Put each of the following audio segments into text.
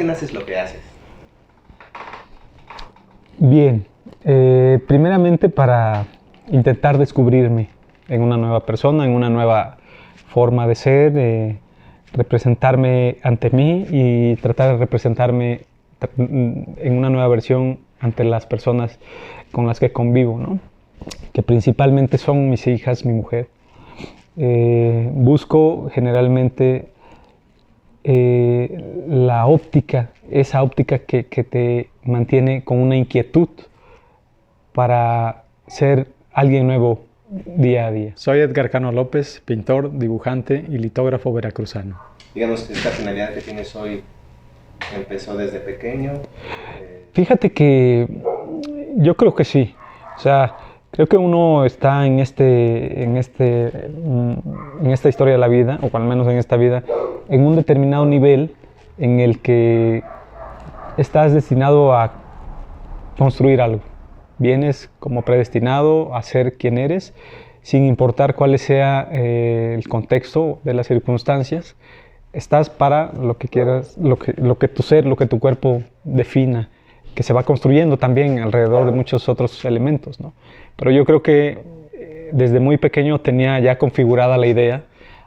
naces lo que haces? Bien, primeramente para intentar descubrirme en una nueva persona, en una nueva forma de ser, representarme ante mí y tratar de representarme en una nueva versión ante las personas con las que convivo, ¿no? Que principalmente son mis hijas, mi mujer. Busco generalmente la óptica, esa óptica que te mantiene con una inquietud para ser alguien nuevo día a día. Soy Edgar Cano López, pintor, dibujante y litógrafo veracruzano. Digamos, esta finalidad que tienes hoy empezó desde pequeño. Fíjate que yo creo que sí. O sea, creo que uno está en esta historia de la vida, o al menos en esta vida, en un determinado nivel en el que estás destinado a construir algo. Vienes como predestinado a ser quien eres, sin importar cuál sea el contexto de las circunstancias. Estás para lo que quieras, lo que tu ser, lo que tu cuerpo defina, que se va construyendo también alrededor de muchos otros elementos, ¿no? Pero yo creo que desde muy pequeño tenía ya configurada la idea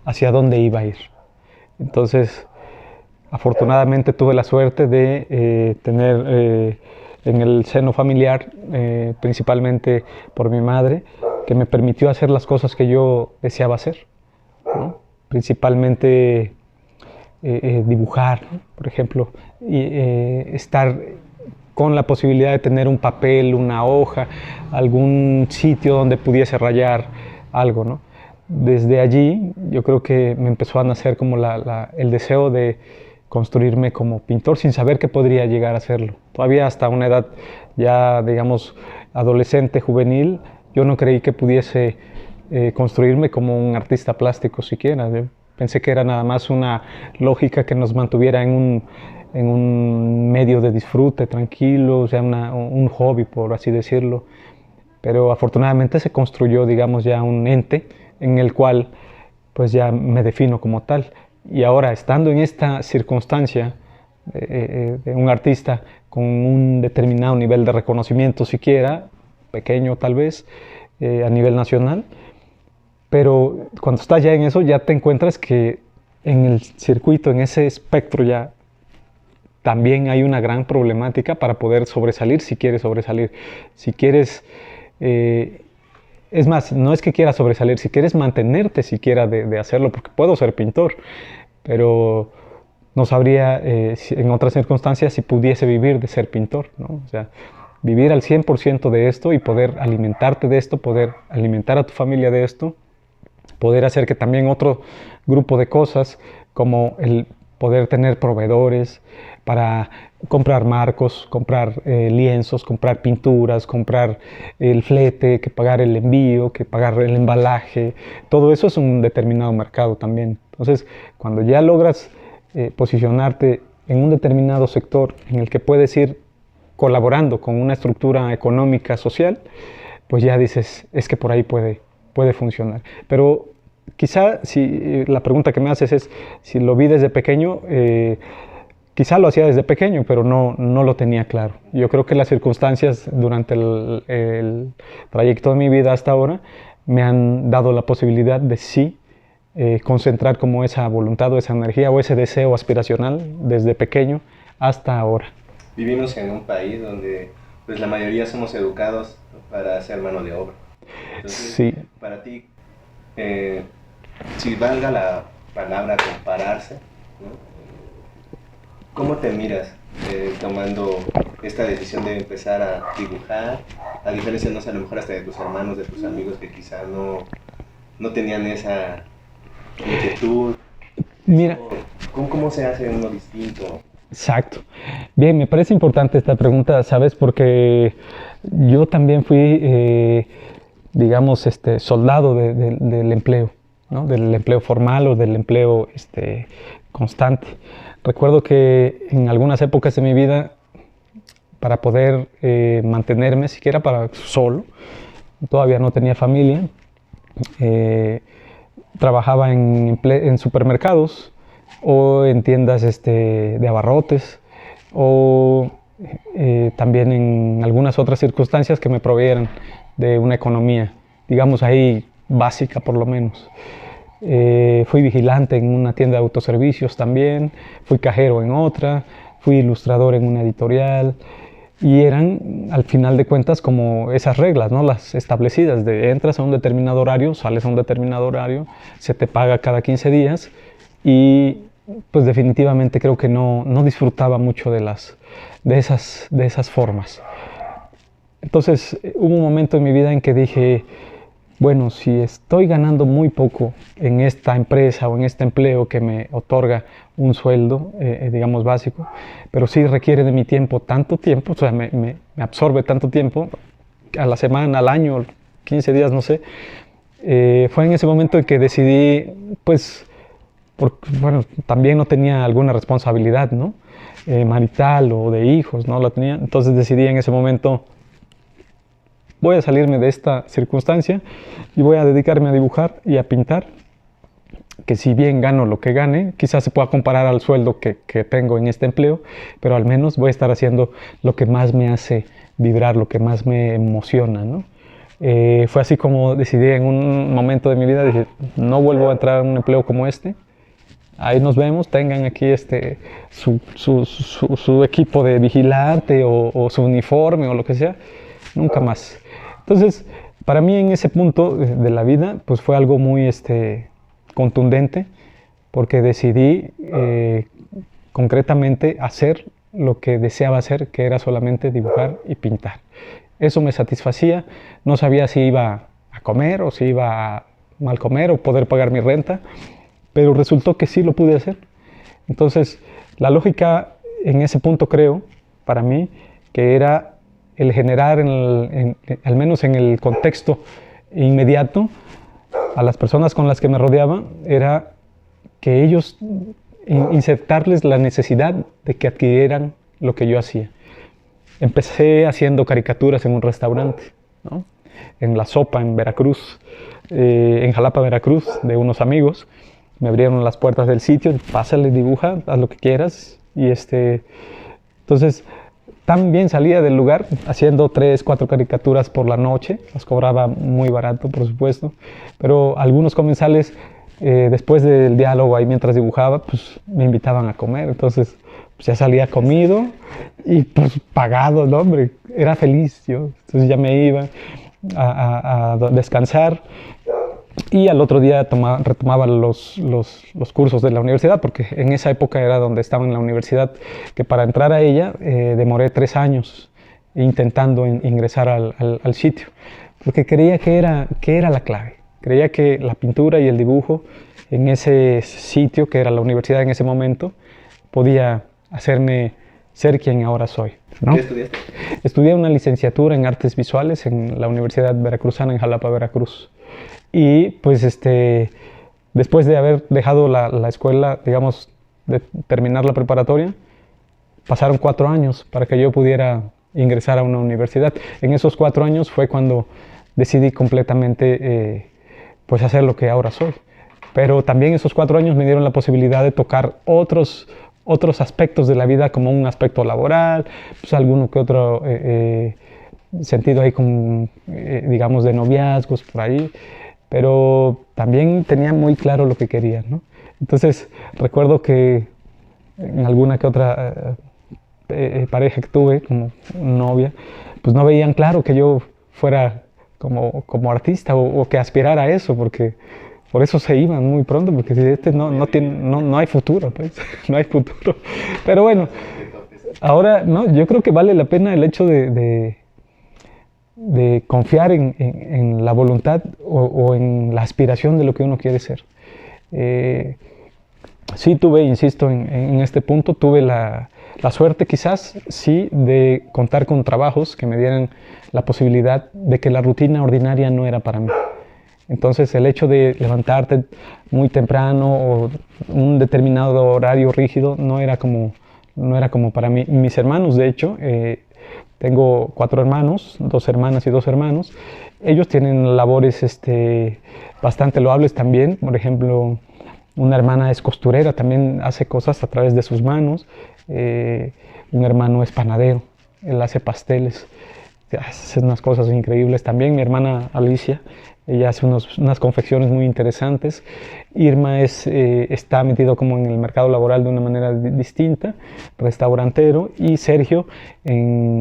hacia dónde iba a ir. Entonces, afortunadamente tuve la suerte de tener en el seno familiar, principalmente por mi madre, que me permitió hacer las cosas que yo deseaba hacer, ¿no? Principalmente dibujar, ¿no? Por ejemplo, y estar con la posibilidad de tener un papel, una hoja, algún sitio donde pudiese rayar algo, ¿no? Desde allí yo creo que me empezó a nacer como el deseo de construirme como pintor sin saber que podría llegar a hacerlo. Todavía hasta una edad ya, digamos, adolescente, juvenil, yo no creí que pudiese construirme como un artista plástico siquiera. Yo pensé que era nada más una lógica que nos mantuviera en un medio de disfrute tranquilo, o sea, un hobby, por así decirlo. Pero afortunadamente se construyó, digamos, ya un ente en el cual pues ya me defino como tal. Y ahora, estando en esta circunstancia de un artista con un determinado nivel de reconocimiento siquiera, pequeño tal vez, a nivel nacional, pero cuando estás ya en eso, ya te encuentras que en el circuito, en ese espectro ya, también hay una gran problemática para poder sobresalir, si quieres sobresalir. Si quieres, es más, no es que quieras sobresalir, si quieres mantenerte siquiera de hacerlo, porque puedo ser pintor, pero no sabría en otras circunstancias si pudiese vivir de ser pintor, ¿no? O sea, vivir al 100% de esto y poder alimentarte de esto, poder alimentar a tu familia de esto, poder hacer que también otro grupo de cosas, como el poder tener proveedores para comprar marcos, comprar lienzos, comprar pinturas, comprar el flete, que pagar el envío, que pagar el embalaje, todo eso es un determinado mercado también. Entonces, cuando ya logras posicionarte en un determinado sector en el que puedes ir colaborando con una estructura económica, social, pues ya dices, es que por ahí puede funcionar. Pero quizá si la pregunta que me haces es si lo vi desde pequeño, quizá lo hacía desde pequeño, pero no lo tenía claro. Yo creo que las circunstancias durante el trayecto de mi vida hasta ahora me han dado la posibilidad de sí concentrar como esa voluntad o esa energía o ese deseo aspiracional desde pequeño hasta ahora. Vivimos en un país donde pues, la mayoría somos educados para hacer mano de obra. Entonces, sí. Para ti, si valga la palabra compararse, ¿no? ¿Cómo te miras tomando esta decisión de empezar a dibujar? A diferencia, no sé, a lo mejor hasta de tus hermanos, de tus amigos que quizá no tenían esa inquietud. Mira, ¿Cómo se hace uno distinto? Exacto. Bien, me parece importante esta pregunta, ¿sabes? Porque yo también fui, digamos, soldado del empleo, ¿no? Del empleo formal o del empleo constante. Recuerdo que en algunas épocas de mi vida, para poder mantenerme, siquiera para solo, todavía no tenía familia, trabajaba en supermercados o en tiendas de abarrotes, o también en algunas otras circunstancias que me proveyeran de una economía, digamos ahí básica por lo menos. Fui vigilante en una tienda de autoservicios también, fui cajero en otra, fui ilustrador en una editorial, y eran al final de cuentas como esas reglas, ¿no? Las establecidas de entras a un determinado horario, sales a un determinado horario, se te paga cada 15 días y pues definitivamente creo que no disfrutaba mucho de esas formas. Entonces hubo un momento en mi vida en que dije, bueno, si estoy ganando muy poco en esta empresa o en este empleo que me otorga un sueldo, digamos, básico, pero sí requiere de mi tiempo tanto tiempo, o sea, me absorbe tanto tiempo, a la semana, al año, 15 días, no sé, fue en ese momento en que decidí, pues, bueno, también no tenía alguna responsabilidad, ¿no? Marital o de hijos, no la tenía, entonces decidí en ese momento, voy a salirme de esta circunstancia y voy a dedicarme a dibujar y a pintar, que si bien gano lo que gane, quizás se pueda comparar al sueldo que tengo en este empleo, pero al menos voy a estar haciendo lo que más me hace vibrar, lo que más me emociona, ¿no? Fue así como decidí en un momento de mi vida, dije, no vuelvo a entrar en un empleo como este, ahí nos vemos, tengan aquí su equipo de vigilante o su uniforme o lo que sea, nunca más. Entonces, para mí en ese punto de la vida, pues fue algo muy contundente, porque decidí concretamente hacer lo que deseaba hacer, que era solamente dibujar y pintar. Eso me satisfacía, no sabía si iba a comer o si iba a mal comer o poder pagar mi renta, pero resultó que sí lo pude hacer. Entonces, la lógica en ese punto creo, para mí, que era el generar, al menos en el contexto inmediato, a las personas con las que me rodeaba, era que ellos, insertarles la necesidad de que adquirieran lo que yo hacía. Empecé haciendo caricaturas en un restaurante, ¿no? En La Sopa, en Veracruz, en Jalapa, Veracruz, de unos amigos. Me abrieron las puertas del sitio, pásale, dibuja, haz lo que quieras. Y entonces, también salía del lugar haciendo 3, 4 caricaturas por la noche, las cobraba muy barato, por supuesto, pero algunos comensales, después del diálogo ahí mientras dibujaba, pues me invitaban a comer, entonces pues, ya salía comido y pues pagado, ¿no, hombre? Era feliz yo, entonces ya me iba a descansar. Y al otro día retomaba los cursos de la universidad, porque en esa época era donde estaba en la universidad, que para entrar a ella demoré 3 años intentando ingresar al sitio, porque creía que era la clave. Creía que la pintura y el dibujo en ese sitio, que era la universidad en ese momento, podía hacerme ser quien ahora soy, ¿no? ¿Qué estudiaste? Estudié una licenciatura en artes visuales en la Universidad Veracruzana en Jalapa, Veracruz. Y pues después de haber dejado la escuela, digamos, de terminar la preparatoria, pasaron 4 años para que yo pudiera ingresar a una universidad. En esos 4 años fue cuando decidí completamente pues hacer lo que ahora soy. Pero también esos 4 años me dieron la posibilidad de tocar otros aspectos de la vida, como un aspecto laboral, pues alguno que otro sentido ahí como, digamos, de noviazgos por ahí. Pero también tenía muy claro lo que quería, ¿no? Entonces recuerdo que en alguna que otra pareja que tuve, como novia, pues no veían claro que yo fuera como artista o que aspirara a eso, porque por eso se iban muy pronto, porque si no hay futuro, pues, no hay futuro. Pero bueno, ahora no, yo creo que vale la pena el hecho de confiar en la voluntad o en la aspiración de lo que uno quiere ser. Sí tuve, insisto, en este punto, tuve la suerte quizás, sí, de contar con trabajos que me dieran la posibilidad de que la rutina ordinaria no era para mí. Entonces el hecho de levantarte muy temprano o un determinado horario rígido no era como para mí. Mis hermanos, de hecho, tengo 4 hermanos, 2 hermanas y 2 hermanos. Ellos tienen labores bastante loables también. Por ejemplo, una hermana es costurera, también hace cosas a través de sus manos. un hermano es panadero, él hace pasteles, hace unas cosas increíbles. También mi hermana Alicia, ella hace unas confecciones muy interesantes. Irma está metido como en el mercado laboral de una manera distinta, restaurantero, y Sergio,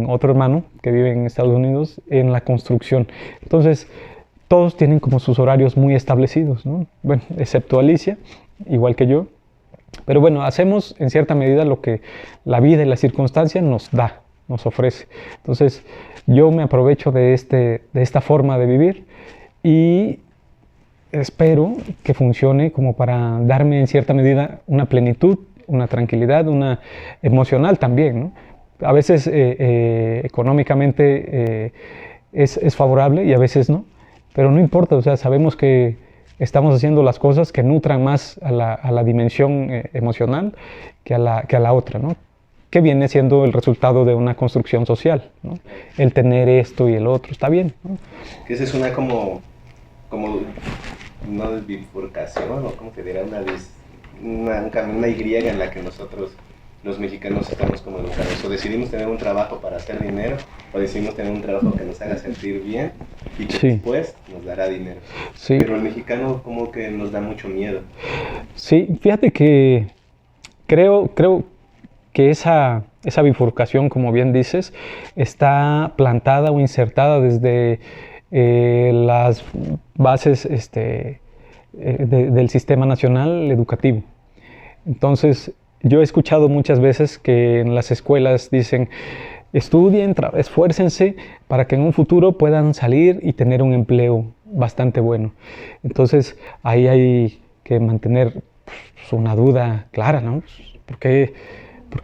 otro hermano que vive en Estados Unidos, en la construcción. Entonces, todos tienen como sus horarios muy establecidos, ¿no? Bueno, excepto Alicia, igual que yo. Pero bueno, hacemos en cierta medida lo que la vida y la circunstancia nos da, nos ofrece. Entonces, yo me aprovecho de esta forma de vivir y espero que funcione como para darme en cierta medida una plenitud, una tranquilidad, una emocional también, ¿no? A veces económicamente es favorable y a veces no, pero no importa, o sea, sabemos que estamos haciendo las cosas que nutran más a la dimensión emocional que a la otra, ¿no? Que viene siendo el resultado de una construcción social, ¿no? El tener esto y el otro, está bien, ¿no? Que esa es como no bifurcación, o como se dirá, una Y en la que nosotros los mexicanos estamos como educados, o decidimos tener un trabajo para hacer dinero, o decidimos tener un trabajo que nos haga sentir bien y que Sí. después nos dará dinero. Sí. Pero el mexicano como que nos da mucho miedo. Sí, fíjate que creo que esa bifurcación, como bien dices, está plantada o insertada desde las bases del sistema nacional educativo. Entonces, yo he escuchado muchas veces que en las escuelas dicen: estudien, esfuércense para que en un futuro puedan salir y tener un empleo bastante bueno. Entonces, ahí hay que mantener una duda clara, ¿no? ¿Por qué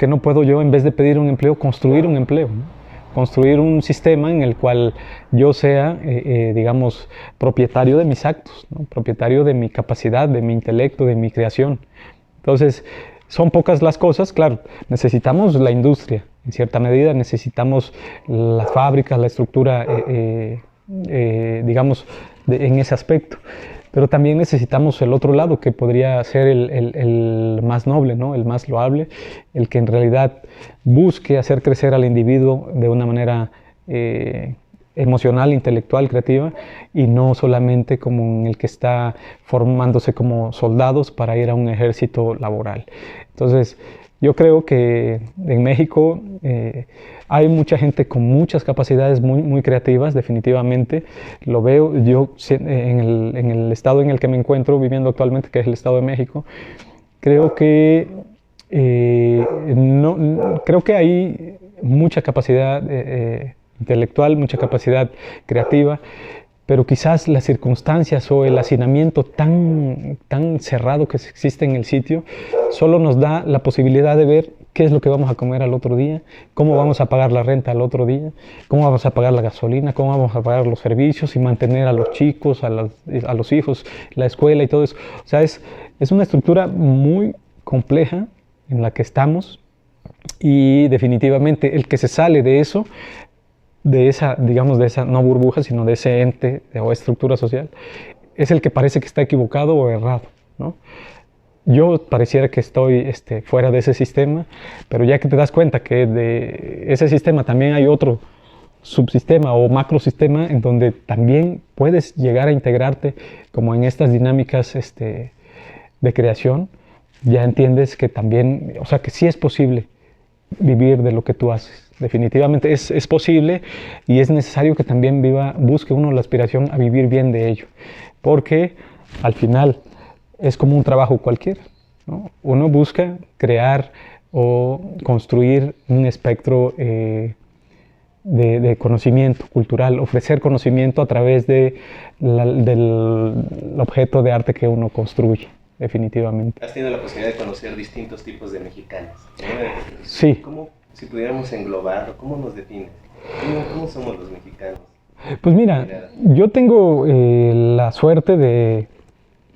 no puedo yo, en vez de pedir un empleo, construir un empleo, ¿no? Construir un sistema en el cual yo sea, digamos, propietario de mis actos, ¿no? Propietario de mi capacidad, de mi intelecto, de mi creación. Entonces, son pocas las cosas, claro, necesitamos la industria, en cierta medida necesitamos las fábricas, la estructura, digamos, en ese aspecto. Pero también necesitamos el otro lado, que podría ser el más noble, ¿no? El más loable, el que en realidad busque hacer crecer al individuo de una manera emocional, intelectual, creativa, y no solamente como en el que está formándose como soldados para ir a un ejército laboral. Entonces, yo creo que en México hay mucha gente con muchas capacidades muy, muy creativas, definitivamente. Lo veo yo en el estado en el que me encuentro viviendo actualmente, que es el Estado de México. Creo que, creo que hay mucha capacidad intelectual, mucha capacidad creativa, pero quizás las circunstancias o el hacinamiento tan cerrado que existe en el sitio solo nos da la posibilidad de ver qué es lo que vamos a comer al otro día, cómo vamos a pagar la renta al otro día, cómo vamos a pagar la gasolina, cómo vamos a pagar los servicios y mantener a los chicos, a los hijos, la escuela y todo eso. O sea, es una estructura muy compleja en la que estamos, y definitivamente el que se sale de eso, de esa, digamos, de esa no burbuja, sino de ese ente o estructura social, es el que parece que está equivocado o errado, ¿no? Yo pareciera que estoy fuera de ese sistema, pero ya que te das cuenta que de ese sistema también hay otro subsistema o macrosistema en donde también puedes llegar a integrarte como en estas dinámicas de creación, ya entiendes que también, o sea, que sí es posible vivir de lo que tú haces. Definitivamente es posible, y es necesario que también busque uno la aspiración a vivir bien de ello, porque al final es como un trabajo cualquiera, ¿no? Uno busca crear o construir un espectro de conocimiento cultural, ofrecer conocimiento a través del objeto de arte que uno construye, definitivamente. Has tenido la posibilidad de conocer distintos tipos de mexicanos, ¿no? Sí. ¿Cómo, si pudiéramos englobarlo, cómo nos define? ¿Cómo somos los mexicanos? Pues mira, yo tengo la suerte de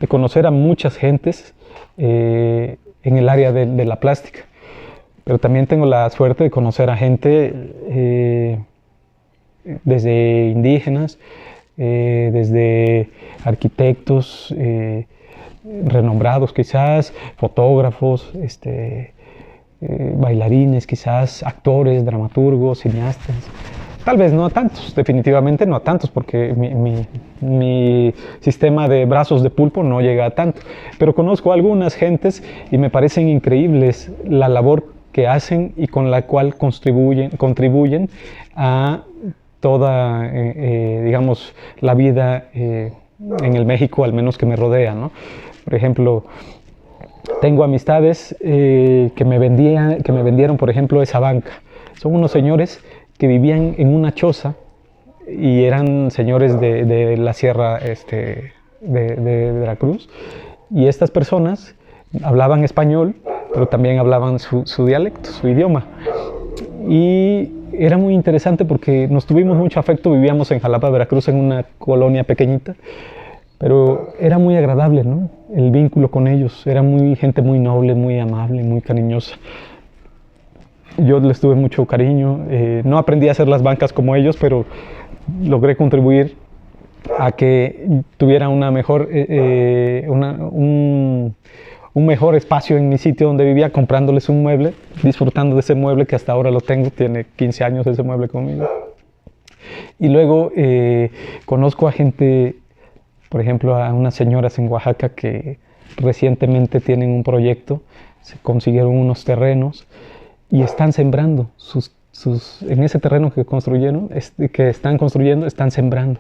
conocer a muchas gentes en el área de la plástica, pero también tengo la suerte de conocer a gente desde indígenas, desde arquitectos renombrados quizás, fotógrafos, bailarines, quizás actores, dramaturgos, cineastas. Tal vez no a tantos, definitivamente no a tantos, porque mi sistema de brazos de pulpo no llega a tanto. Pero conozco a algunas gentes y me parecen increíbles la labor que hacen y con la cual contribuyen a toda, digamos, la vida en el México, al menos que me rodea, ¿no? Por ejemplo, tengo amistades que me vendieron, por ejemplo, esa banca. Son unos señores que vivían en una choza y eran señores de la sierra de Veracruz. Y estas personas hablaban español, pero también hablaban su dialecto, su idioma. Y era muy interesante porque nos tuvimos mucho afecto, vivíamos en Jalapa, Veracruz, en una colonia pequeñita, pero era muy agradable, ¿no? El vínculo con ellos, era gente muy noble, muy amable, muy cariñosa. Yo les tuve mucho cariño, no aprendí a hacer las bancas como ellos, pero logré contribuir a que tuviera un mejor espacio en mi sitio donde vivía, comprándoles un mueble, disfrutando de ese mueble que hasta ahora lo tengo, tiene 15 años ese mueble conmigo. Y luego conozco a gente, por ejemplo, a unas señoras en Oaxaca que recientemente tienen un proyecto, se consiguieron unos terrenos y están sembrando en ese terreno que están construyendo, están sembrando.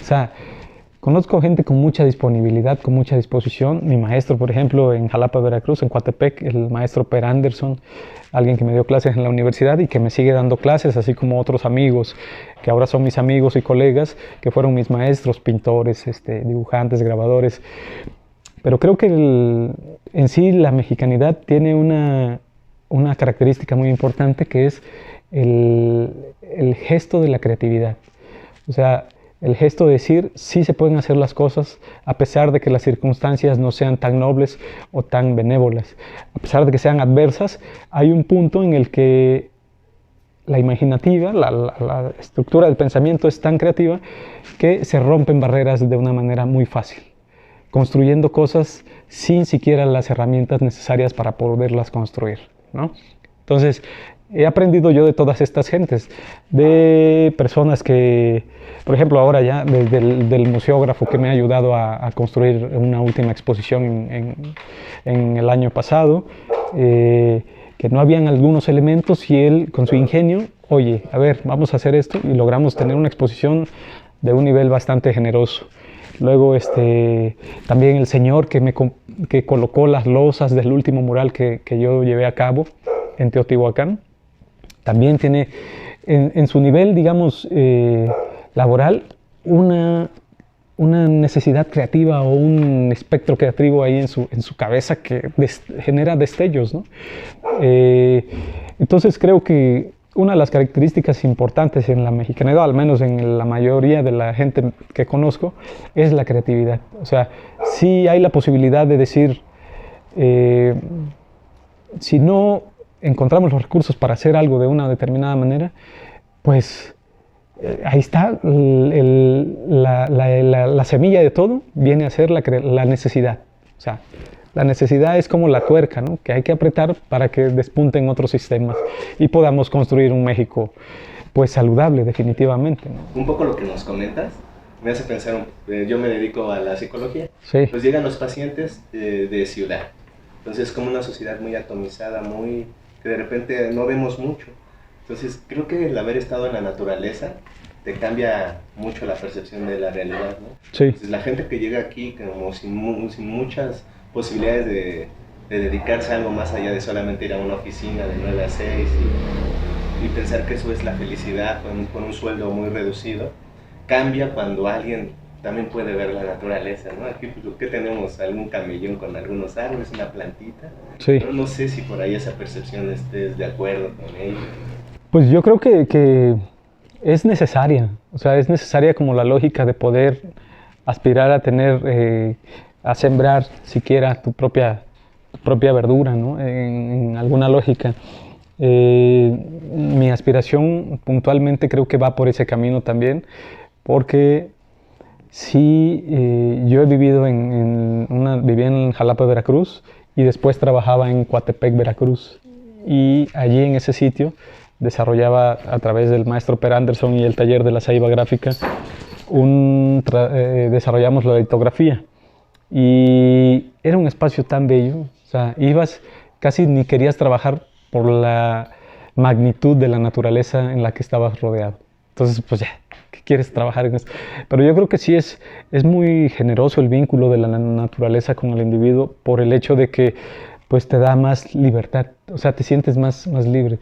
O sea, conozco gente con mucha disponibilidad, con mucha disposición. Mi maestro, por ejemplo, en Jalapa, Veracruz, en Coatepec, el maestro Per Anderson, alguien que me dio clases en la universidad y que me sigue dando clases, así como otros amigos, que ahora son mis amigos y colegas, que fueron mis maestros, pintores, dibujantes, grabadores. Pero creo que en sí la mexicanidad tiene una característica muy importante, que es el gesto de la creatividad. O sea, el gesto de decir sí se pueden hacer las cosas a pesar de que las circunstancias no sean tan nobles o tan benévolas. A pesar de que sean adversas, hay un punto en el que la imaginativa, la estructura del pensamiento es tan creativa que se rompen barreras de una manera muy fácil, construyendo cosas sin siquiera las herramientas necesarias para poderlas construir, ¿no? Entonces, he aprendido yo de todas estas gentes, de personas que, por ejemplo, ahora ya, del museógrafo que me ha ayudado a construir una última exposición en el año pasado, que no habían algunos elementos y él, con su ingenio, oye, a ver, vamos a hacer esto, y logramos tener una exposición de un nivel bastante generoso. Luego también el señor que colocó las losas del último mural que yo llevé a cabo en Teotihuacán, también tiene en su nivel, digamos, laboral, una necesidad creativa o un espectro creativo ahí en su cabeza que genera destellos, ¿no? Entonces creo que una de las características importantes en la mexicanidad, al menos en la mayoría de la gente que conozco, es la creatividad. O sea, sí hay la posibilidad de decir, si no encontramos los recursos para hacer algo de una determinada manera, pues ahí está la semilla de todo, viene a ser la necesidad. O sea, la necesidad es como la tuerca, ¿no? Que hay que apretar para que despunten otros sistemas y podamos construir un México pues saludable, definitivamente, ¿no? Un poco lo que nos comentas me hace pensar, yo me dedico a la psicología, sí. Pues llegan los pacientes de ciudad, entonces como una sociedad muy atomizada, que de repente no vemos mucho. Entonces creo que el haber estado en la naturaleza te cambia mucho la percepción de la realidad, ¿no? Sí. Entonces, la gente que llega aquí como sin muchas posibilidades de dedicarse a algo más allá de solamente ir a una oficina de 9 a 6 y pensar que eso es la felicidad con un sueldo muy reducido, cambia cuando alguien también puede ver la naturaleza, ¿no? Aquí pues, ¿qué tenemos? Algún camellón con algunos árboles, una plantita. Sí. No sé si por ahí esa percepción estés de acuerdo con ella. Pues yo creo que es necesaria, o sea, es necesaria como la lógica de poder aspirar a tener, a sembrar siquiera tu propia verdura, ¿no? En alguna lógica. Mi aspiración puntualmente creo que va por ese camino también, porque sí, yo he vivido viví en Jalapa, Veracruz, y después trabajaba en Coatepec, Veracruz. y allí en ese sitio desarrollaba a través del maestro Per Anderson y el taller de la Ceiba Gráfica, desarrollamos la litografía. Y era un espacio tan bello, o sea, ibas, casi ni querías trabajar por la magnitud de la naturaleza en la que estabas rodeado. Entonces, pues ya, ¿qué quieres trabajar en esto? Pero yo creo que sí es muy generoso el vínculo de la naturaleza con el individuo por el hecho de que pues te da más libertad, o sea, te sientes más libre.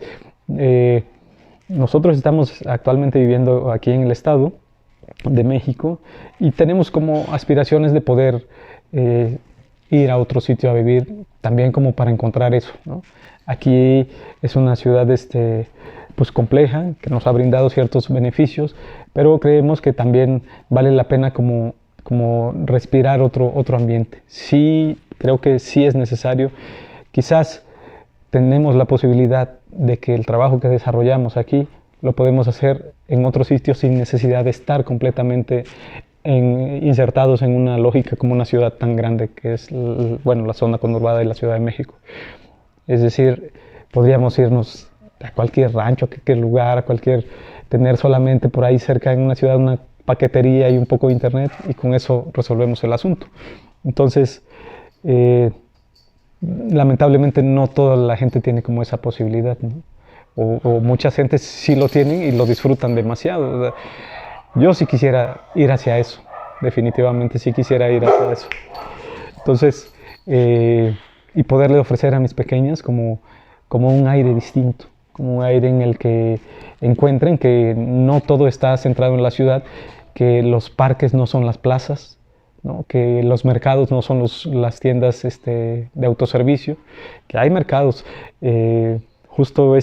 Nosotros estamos actualmente viviendo aquí en el estado de México y tenemos como aspiraciones de poder ir a otro sitio a vivir, también como para encontrar eso, ¿no? Aquí es una ciudad pues compleja, que nos ha brindado ciertos beneficios, pero creemos que también vale la pena como respirar otro ambiente. Sí, creo que sí es necesario. Quizás tenemos la posibilidad de que el trabajo que desarrollamos aquí lo podemos hacer en otro sitio sin necesidad de estar completamente insertados en una lógica como una ciudad tan grande que es, bueno, la zona conurbada de la Ciudad de México. Es decir, podríamos irnos a cualquier rancho, a cualquier lugar, tener solamente por ahí cerca en una ciudad una paquetería y un poco de internet y con eso resolvemos el asunto. Entonces, lamentablemente no toda la gente tiene como esa posibilidad, ¿no? O mucha gente sí lo tienen y lo disfrutan demasiado. O sea, yo sí quisiera ir hacia eso, definitivamente sí quisiera ir hacia eso. Entonces, y poderle ofrecer a mis pequeñas como un aire distinto, como un aire en el que encuentren que no todo está centrado en la ciudad, que los parques no son las plazas, ¿no? Que los mercados no son las tiendas de autoservicio, que hay mercados. Justo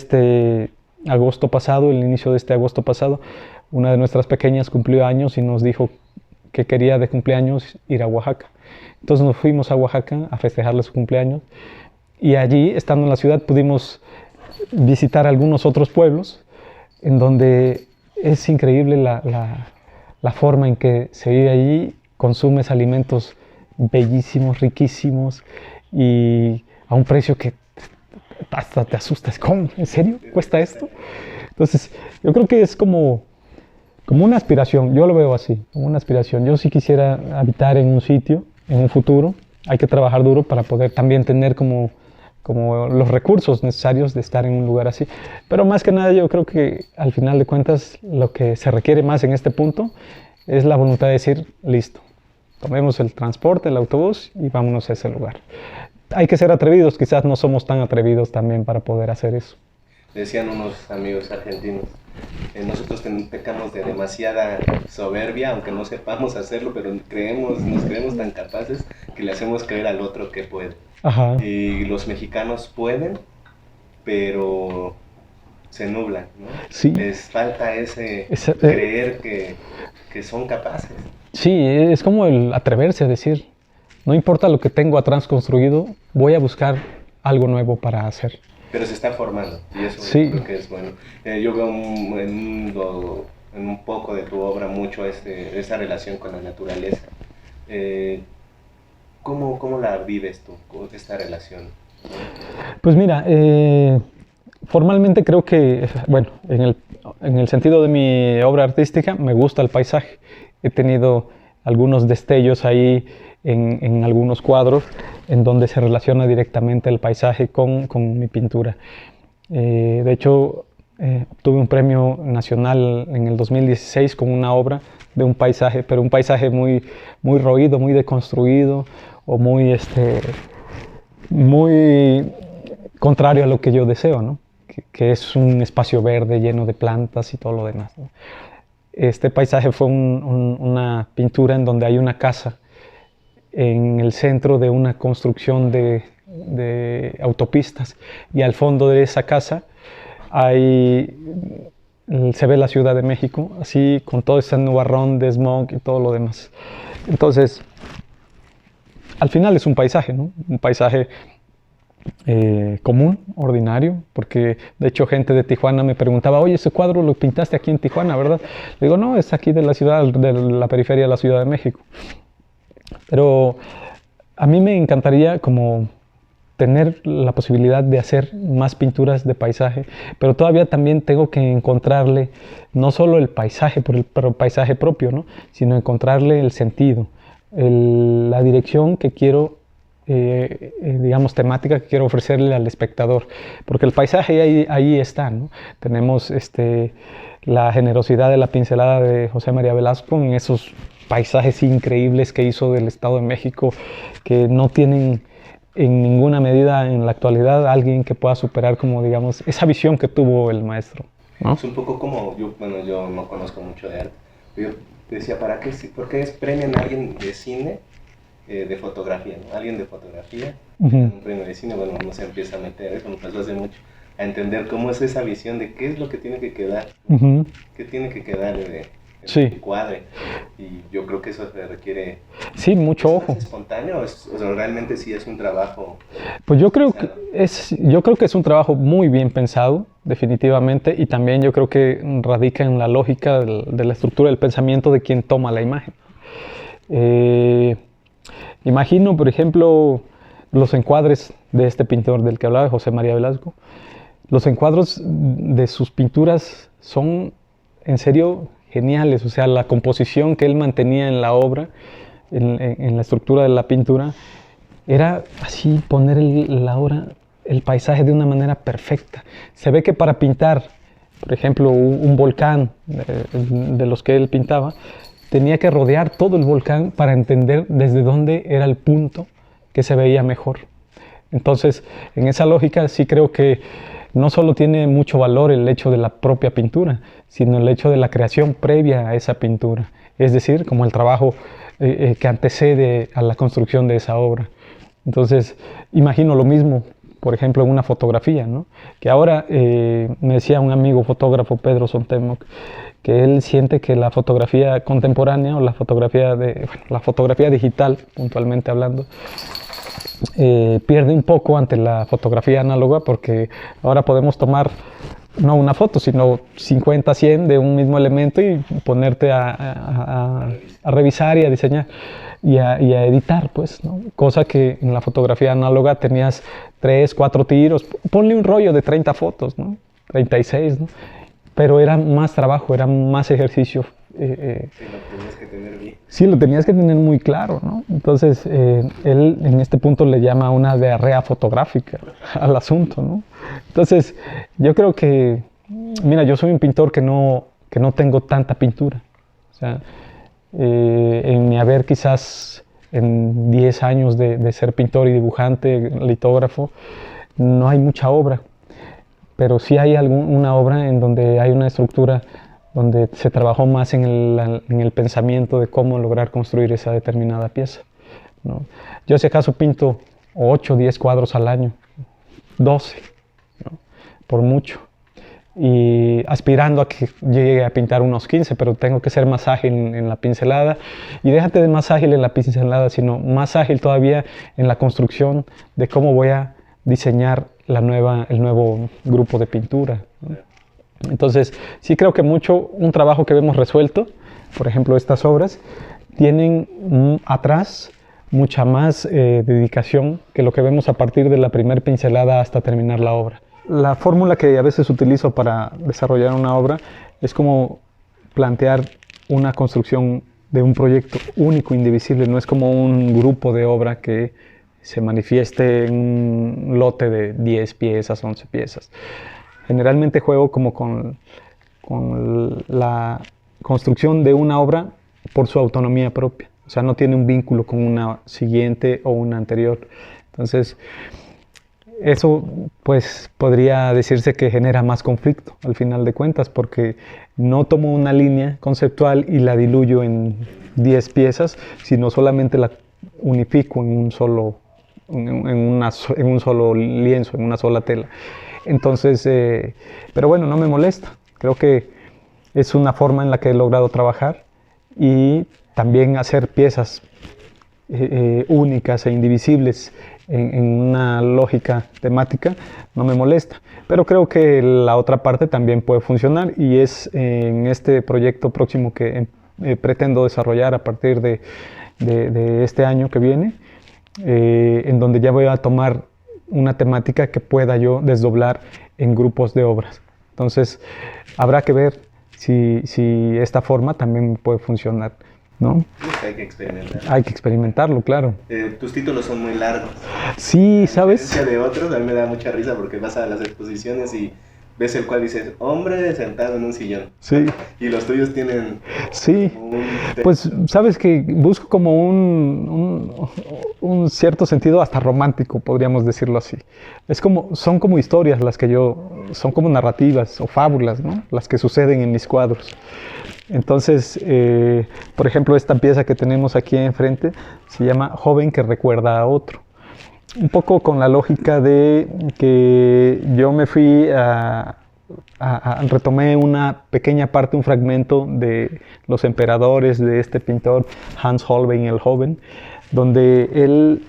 agosto pasado, el inicio de este agosto pasado, una de nuestras pequeñas cumplió años y nos dijo que quería de cumpleaños ir a Oaxaca. Entonces nos fuimos a Oaxaca a festejarle su cumpleaños y allí, estando en la ciudad, pudimos visitar algunos otros pueblos en donde es increíble la forma en que se vive allí. Consumes alimentos bellísimos, riquísimos y a un precio que hasta te asustas. ¿Cómo? ¿En serio? ¿Cuesta esto? Entonces, yo creo que es como una aspiración. Yo lo veo así, como una aspiración. Yo sí quisiera habitar en un sitio, en un futuro. Hay que trabajar duro para poder también tener como los recursos necesarios de estar en un lugar así. Pero más que nada, yo creo que al final de cuentas, lo que se requiere más en este punto es la voluntad de decir, listo, tomemos el transporte, el autobús y vámonos a ese lugar. Hay que ser atrevidos, quizás no somos tan atrevidos también para poder hacer eso. Decían unos amigos argentinos, nosotros pecamos de demasiada soberbia, aunque no sepamos hacerlo, pero nos creemos tan capaces que le hacemos creer al otro que puede. Ajá. Y los mexicanos pueden, pero se nublan, ¿no? Sí. Les falta creer que son capaces. Sí, es como el atreverse a decir, no importa lo que tengo atrás construido, voy a buscar algo nuevo para hacer. Pero se está formando, y eso sí. Creo que es bueno. Yo veo en un poco de tu obra mucho esa relación con la naturaleza. ¿Cómo la vives tú, esta relación? Pues mira, formalmente creo que, bueno, en el sentido de mi obra artística me gusta el paisaje. He tenido algunos destellos ahí en algunos cuadros en donde se relaciona directamente el paisaje con mi pintura. De hecho, obtuve un premio nacional en el 2016 con una obra de un paisaje, pero un paisaje muy roído, muy deconstruido o muy contrario a lo que yo deseo, ¿no? Que es un espacio verde lleno de plantas y todo lo demás, ¿no? Este paisaje fue una pintura en donde hay una casa en el centro de una construcción de autopistas y al fondo de esa casa se ve la Ciudad de México, así con todo ese nubarrón de smog y todo lo demás. Entonces, al final es un paisaje, ¿no? Un paisaje común, ordinario, porque de hecho gente de Tijuana me preguntaba, oye, ese cuadro lo pintaste aquí en Tijuana, ¿verdad? Le digo, no, es aquí de la periferia de la Ciudad de México. Pero a mí me encantaría como tener la posibilidad de hacer más pinturas de paisaje, pero todavía también tengo que encontrarle no solo el paisaje por el paisaje propio, ¿no? Sino encontrarle el sentido, la dirección que quiero, digamos, temática que quiero ofrecerle al espectador, porque el paisaje ahí está, ¿no? Tenemos la generosidad de la pincelada de José María Velasco en esos paisajes increíbles que hizo del Estado de México, que no tienen en ninguna medida en la actualidad alguien que pueda superar, como digamos, esa visión que tuvo el maestro, ¿no? Es un poco como, yo no conozco mucho de arte, pero yo decía, ¿por qué premian a alguien de cine, de fotografía, ¿no? Alguien de fotografía, un premio de cine, bueno, uno se empieza a meter, como pasó hace mucho, a entender cómo es esa visión de qué es lo que tiene que quedar, qué tiene que quedar el cuadre, y yo creo que eso requiere mucho ojo. ¿Es espontáneo o sea, realmente sí es un trabajo? Pues yo creo que es un trabajo muy bien pensado, definitivamente, y también yo creo que radica en la lógica de la estructura del pensamiento de quien toma la imagen. Imagino, por ejemplo, los encuadres de este pintor del que hablaba, José María Velasco. Los encuadros de sus pinturas son en serio geniales, o sea, la composición que él mantenía en la obra, en la estructura de la pintura, era así poner el paisaje de una manera perfecta. Se ve que para pintar, por ejemplo, un volcán de los que él pintaba, tenía que rodear todo el volcán para entender desde dónde era el punto que se veía mejor. Entonces, en esa lógica sí creo que no solo tiene mucho valor el hecho de la propia pintura, sino el hecho de la creación previa a esa pintura, es decir, como el trabajo que antecede a la construcción de esa obra. Entonces, imagino lo mismo, por ejemplo, en una fotografía, ¿no? Que ahora me decía un amigo fotógrafo, Pedro Sontemoc, que él siente que la fotografía contemporánea o la fotografía digital, puntualmente hablando, pierde un poco ante la fotografía análoga, porque ahora podemos tomar no una foto, sino 50, 100 de un mismo elemento y ponerte a revisar y a diseñar y a editar, pues, ¿no? Cosa que en la fotografía análoga tenías 3, 4 tiros, ponle un rollo de 30 fotos, ¿no? 36, ¿no? Pero era más trabajo, era más ejercicio. Sí, lo tenías que tener bien. Sí, lo tenías que tener muy claro, ¿no? Entonces, él en este punto le llama una diarrea fotográfica al asunto, ¿no? Entonces, yo creo que, mira, yo soy un pintor que no tengo tanta pintura. O sea, en mi haber quizás en 10 años de ser pintor y dibujante, litógrafo, no hay mucha obra. Pero sí hay una obra en donde hay una estructura donde se trabajó más en el pensamiento de cómo lograr construir esa determinada pieza, ¿no? Yo si acaso pinto 8 o 10 cuadros al año, 12, ¿no? Por mucho, y aspirando a que llegue a pintar unos 15, pero tengo que ser más ágil en la pincelada, y déjate de más ágil en la pincelada, sino más ágil todavía en la construcción de cómo voy a diseñar el nuevo grupo de pintura, ¿no? Entonces, sí creo que un trabajo que vemos resuelto, por ejemplo, estas obras, tienen atrás mucha más dedicación que lo que vemos a partir de la primera pincelada hasta terminar la obra. La fórmula que a veces utilizo para desarrollar una obra es como plantear una construcción de un proyecto único, indivisible, no es como un grupo de obra que se manifieste en un lote de 10 piezas, 11 piezas. Generalmente juego como con la construcción de una obra por su autonomía propia. O sea, no tiene un vínculo con una siguiente o una anterior. Entonces, eso pues podría decirse que genera más conflicto al final de cuentas, porque no tomo una línea conceptual y la diluyo en 10 piezas, sino solamente la unifico en un solo lienzo, en una sola tela. Entonces, pero bueno, no me molesta. Creo que es una forma en la que he logrado trabajar y también hacer piezas únicas e indivisibles en una lógica temática, no me molesta. Pero creo que la otra parte también puede funcionar, y es en este proyecto próximo que pretendo desarrollar a partir de este año que viene, en donde ya voy a tomar una temática que pueda yo desdoblar en grupos de obras. Entonces, habrá que ver si esta forma también puede funcionar, ¿no? Hay que experimentar. Hay que experimentarlo, claro. Tus títulos son muy largos. Sí, ¿sabes? A diferencia de otros, a mí me da mucha risa porque vas a las exposiciones y ves el cual dices, hombre sentado en un sillón. Sí. Y los tuyos tienen... Sí, pues sabes que busco como un cierto sentido hasta romántico, podríamos decirlo así. Son como historias son como narrativas o fábulas, ¿no? Las que suceden en mis cuadros. Entonces, por ejemplo, esta pieza que tenemos aquí enfrente se llama Joven que recuerda a otro. Un poco con la lógica de que yo me fui retomé una pequeña parte, un fragmento de Los Emperadores de este pintor Hans Holbein el Joven, donde él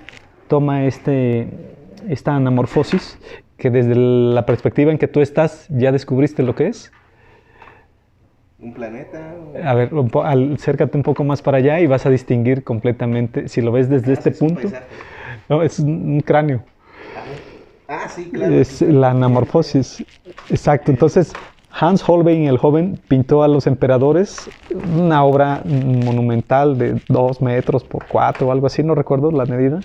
toma esta anamorfosis que desde la perspectiva en que tú estás ya descubriste lo que es. ¿Un planeta? A ver, acércate un poco más para allá y vas a distinguir completamente, si lo ves desde este punto. No, es un cráneo. Sí, claro. Es la anamorfosis. Exacto. Entonces, Hans Holbein el Joven pintó a los emperadores, una obra monumental de 2 metros por 4 o algo así, no recuerdo la medida,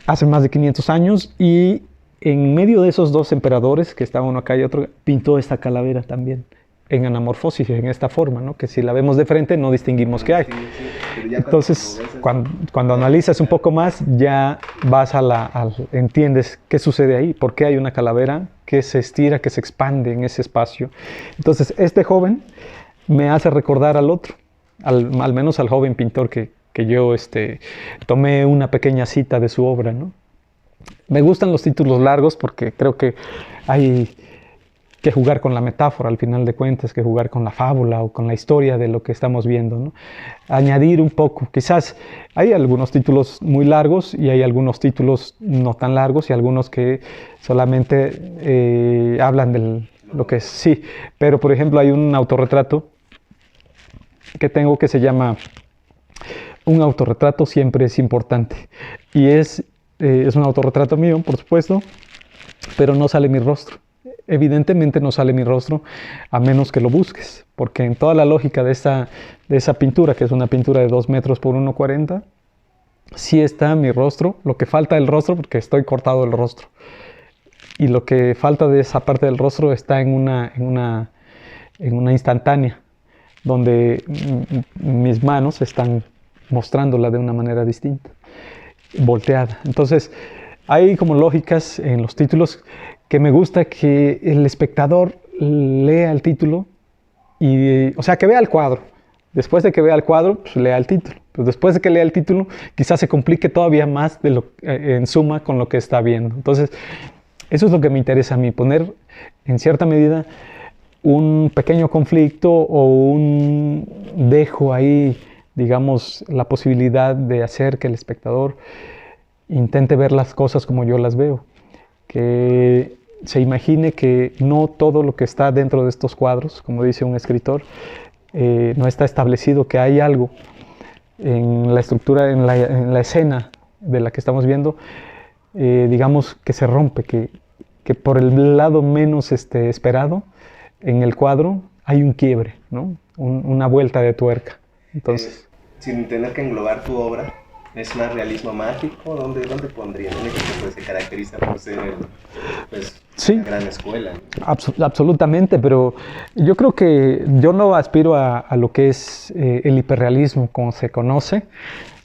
hace más de 500 años, y en medio de esos 2 emperadores, que estaban uno acá y otro, pintó esta calavera también, en anamorfosis, en esta forma, ¿no? Que si la vemos de frente no distinguimos qué hay. Entonces, cuando analizas un poco más, ya vas entiendes qué sucede ahí, por qué hay una calavera que se estira, que se expande en ese espacio. Entonces, este joven me hace recordar al otro, al menos al joven pintor que yo tomé una pequeña cita de su obra, ¿no? Me gustan los títulos largos porque creo que hay que jugar con la metáfora al final de cuentas, que jugar con la fábula o con la historia de lo que estamos viendo, ¿no? Añadir un poco, quizás hay algunos títulos muy largos y hay algunos títulos no tan largos y algunos que solamente hablan de lo que es, sí, pero por ejemplo hay un autorretrato que tengo que se llama Un autorretrato siempre es importante, y es un autorretrato mío, por supuesto, pero no sale mi rostro. Evidentemente no sale mi rostro a menos que lo busques, porque en toda la lógica de esa pintura, que es una pintura de 2 metros por 1,40, sí está mi rostro, lo que falta del rostro, porque estoy cortado del rostro, y lo que falta de esa parte del rostro está en una instantánea, donde mis manos están mostrándola de una manera distinta, volteada. Entonces, hay como lógicas en los títulos que me gusta que el espectador lea el título, o sea, que vea el cuadro. Después de que vea el cuadro, pues lea el título. Pero después de que lea el título, quizás se complique todavía más en suma con lo que está viendo. Entonces, eso es lo que me interesa a mí, poner en cierta medida un pequeño conflicto o dejo ahí, digamos, la posibilidad de hacer que el espectador intente ver las cosas como yo las veo, que se imagine que no todo lo que está dentro de estos cuadros, como dice un escritor, no está establecido, que hay algo en la estructura, en la escena de la que estamos viendo, digamos, que se rompe, que por el lado menos esperado en el cuadro hay un quiebre, ¿no? Una vuelta de tuerca. Entonces, sin tener que englobar tu obra, ¿es más realismo mágico? ¿Dónde pondría? ¿Dónde pues, se caracteriza por ser sí, una gran escuela? Absolutamente, pero yo creo que yo no aspiro a lo que es el hiperrealismo como se conoce.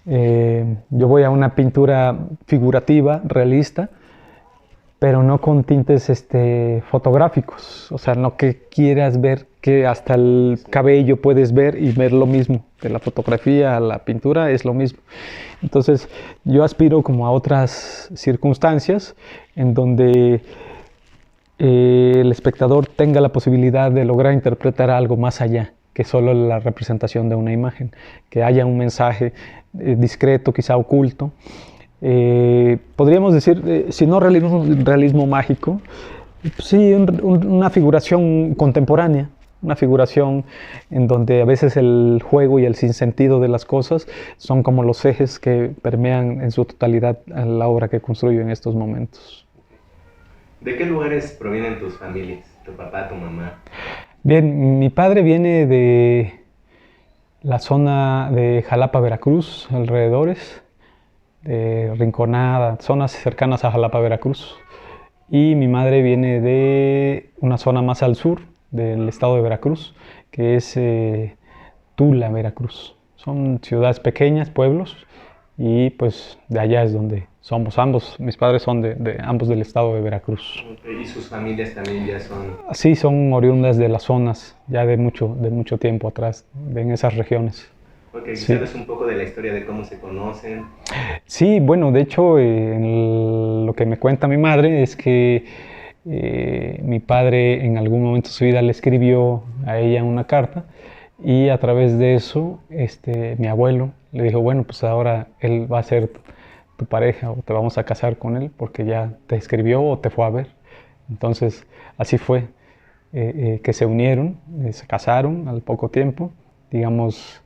Yo voy a una pintura figurativa, realista, pero no con tintes fotográficos. O sea, no que quieras ver que hasta el cabello puedes ver y ver lo mismo. De la fotografía a la pintura es lo mismo. Entonces, yo aspiro como a otras circunstancias en donde el espectador tenga la posibilidad de lograr interpretar algo más allá que solo la representación de una imagen, que haya un mensaje discreto, quizá oculto. Podríamos decir, si no realismo mágico, sí, una figuración contemporánea, una figuración en donde a veces el juego y el sinsentido de las cosas son como los ejes que permean en su totalidad a la obra que construyo en estos momentos. ¿De qué lugares provienen tus familias? ¿Tu papá, tu mamá? Bien, mi padre viene de la zona de Jalapa, Veracruz, alrededores, de Rinconada, zonas cercanas a Jalapa, Veracruz. Y mi madre viene de una zona más al sur del estado de Veracruz, que es Tula, Veracruz. Son ciudades pequeñas, pueblos, y pues de allá es donde somos ambos. Mis padres son de ambos del estado de Veracruz. ¿Y sus familias también ya son? Sí, son oriundas de las zonas ya de mucho tiempo atrás, en esas regiones. Porque Sí. sabes un poco de la historia de cómo se conocen. Sí, bueno, de hecho, lo que me cuenta mi madre es que mi padre en algún momento de su vida le escribió a ella una carta y a través de eso, mi abuelo le dijo, bueno, pues ahora él va a ser tu pareja o te vamos a casar con él porque ya te escribió o te fue a ver. Entonces, así fue que se unieron, se casaron al poco tiempo, digamos,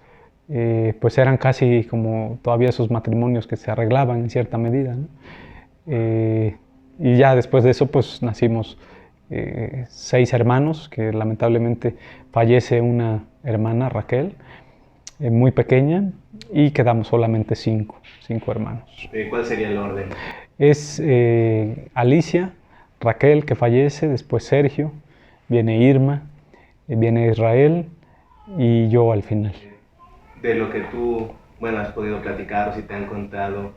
pues eran casi como todavía esos matrimonios que se arreglaban en cierta medida, ¿no? Y ya después de eso, pues nacimos 6 hermanos, que lamentablemente fallece una hermana, Raquel, muy pequeña, y quedamos solamente 5 hermanos. ¿Cuál sería el orden? Es Alicia, Raquel, que fallece, después Sergio, viene Irma, viene Israel y yo al final. De lo que tú, bueno, has podido platicar o si te han contado,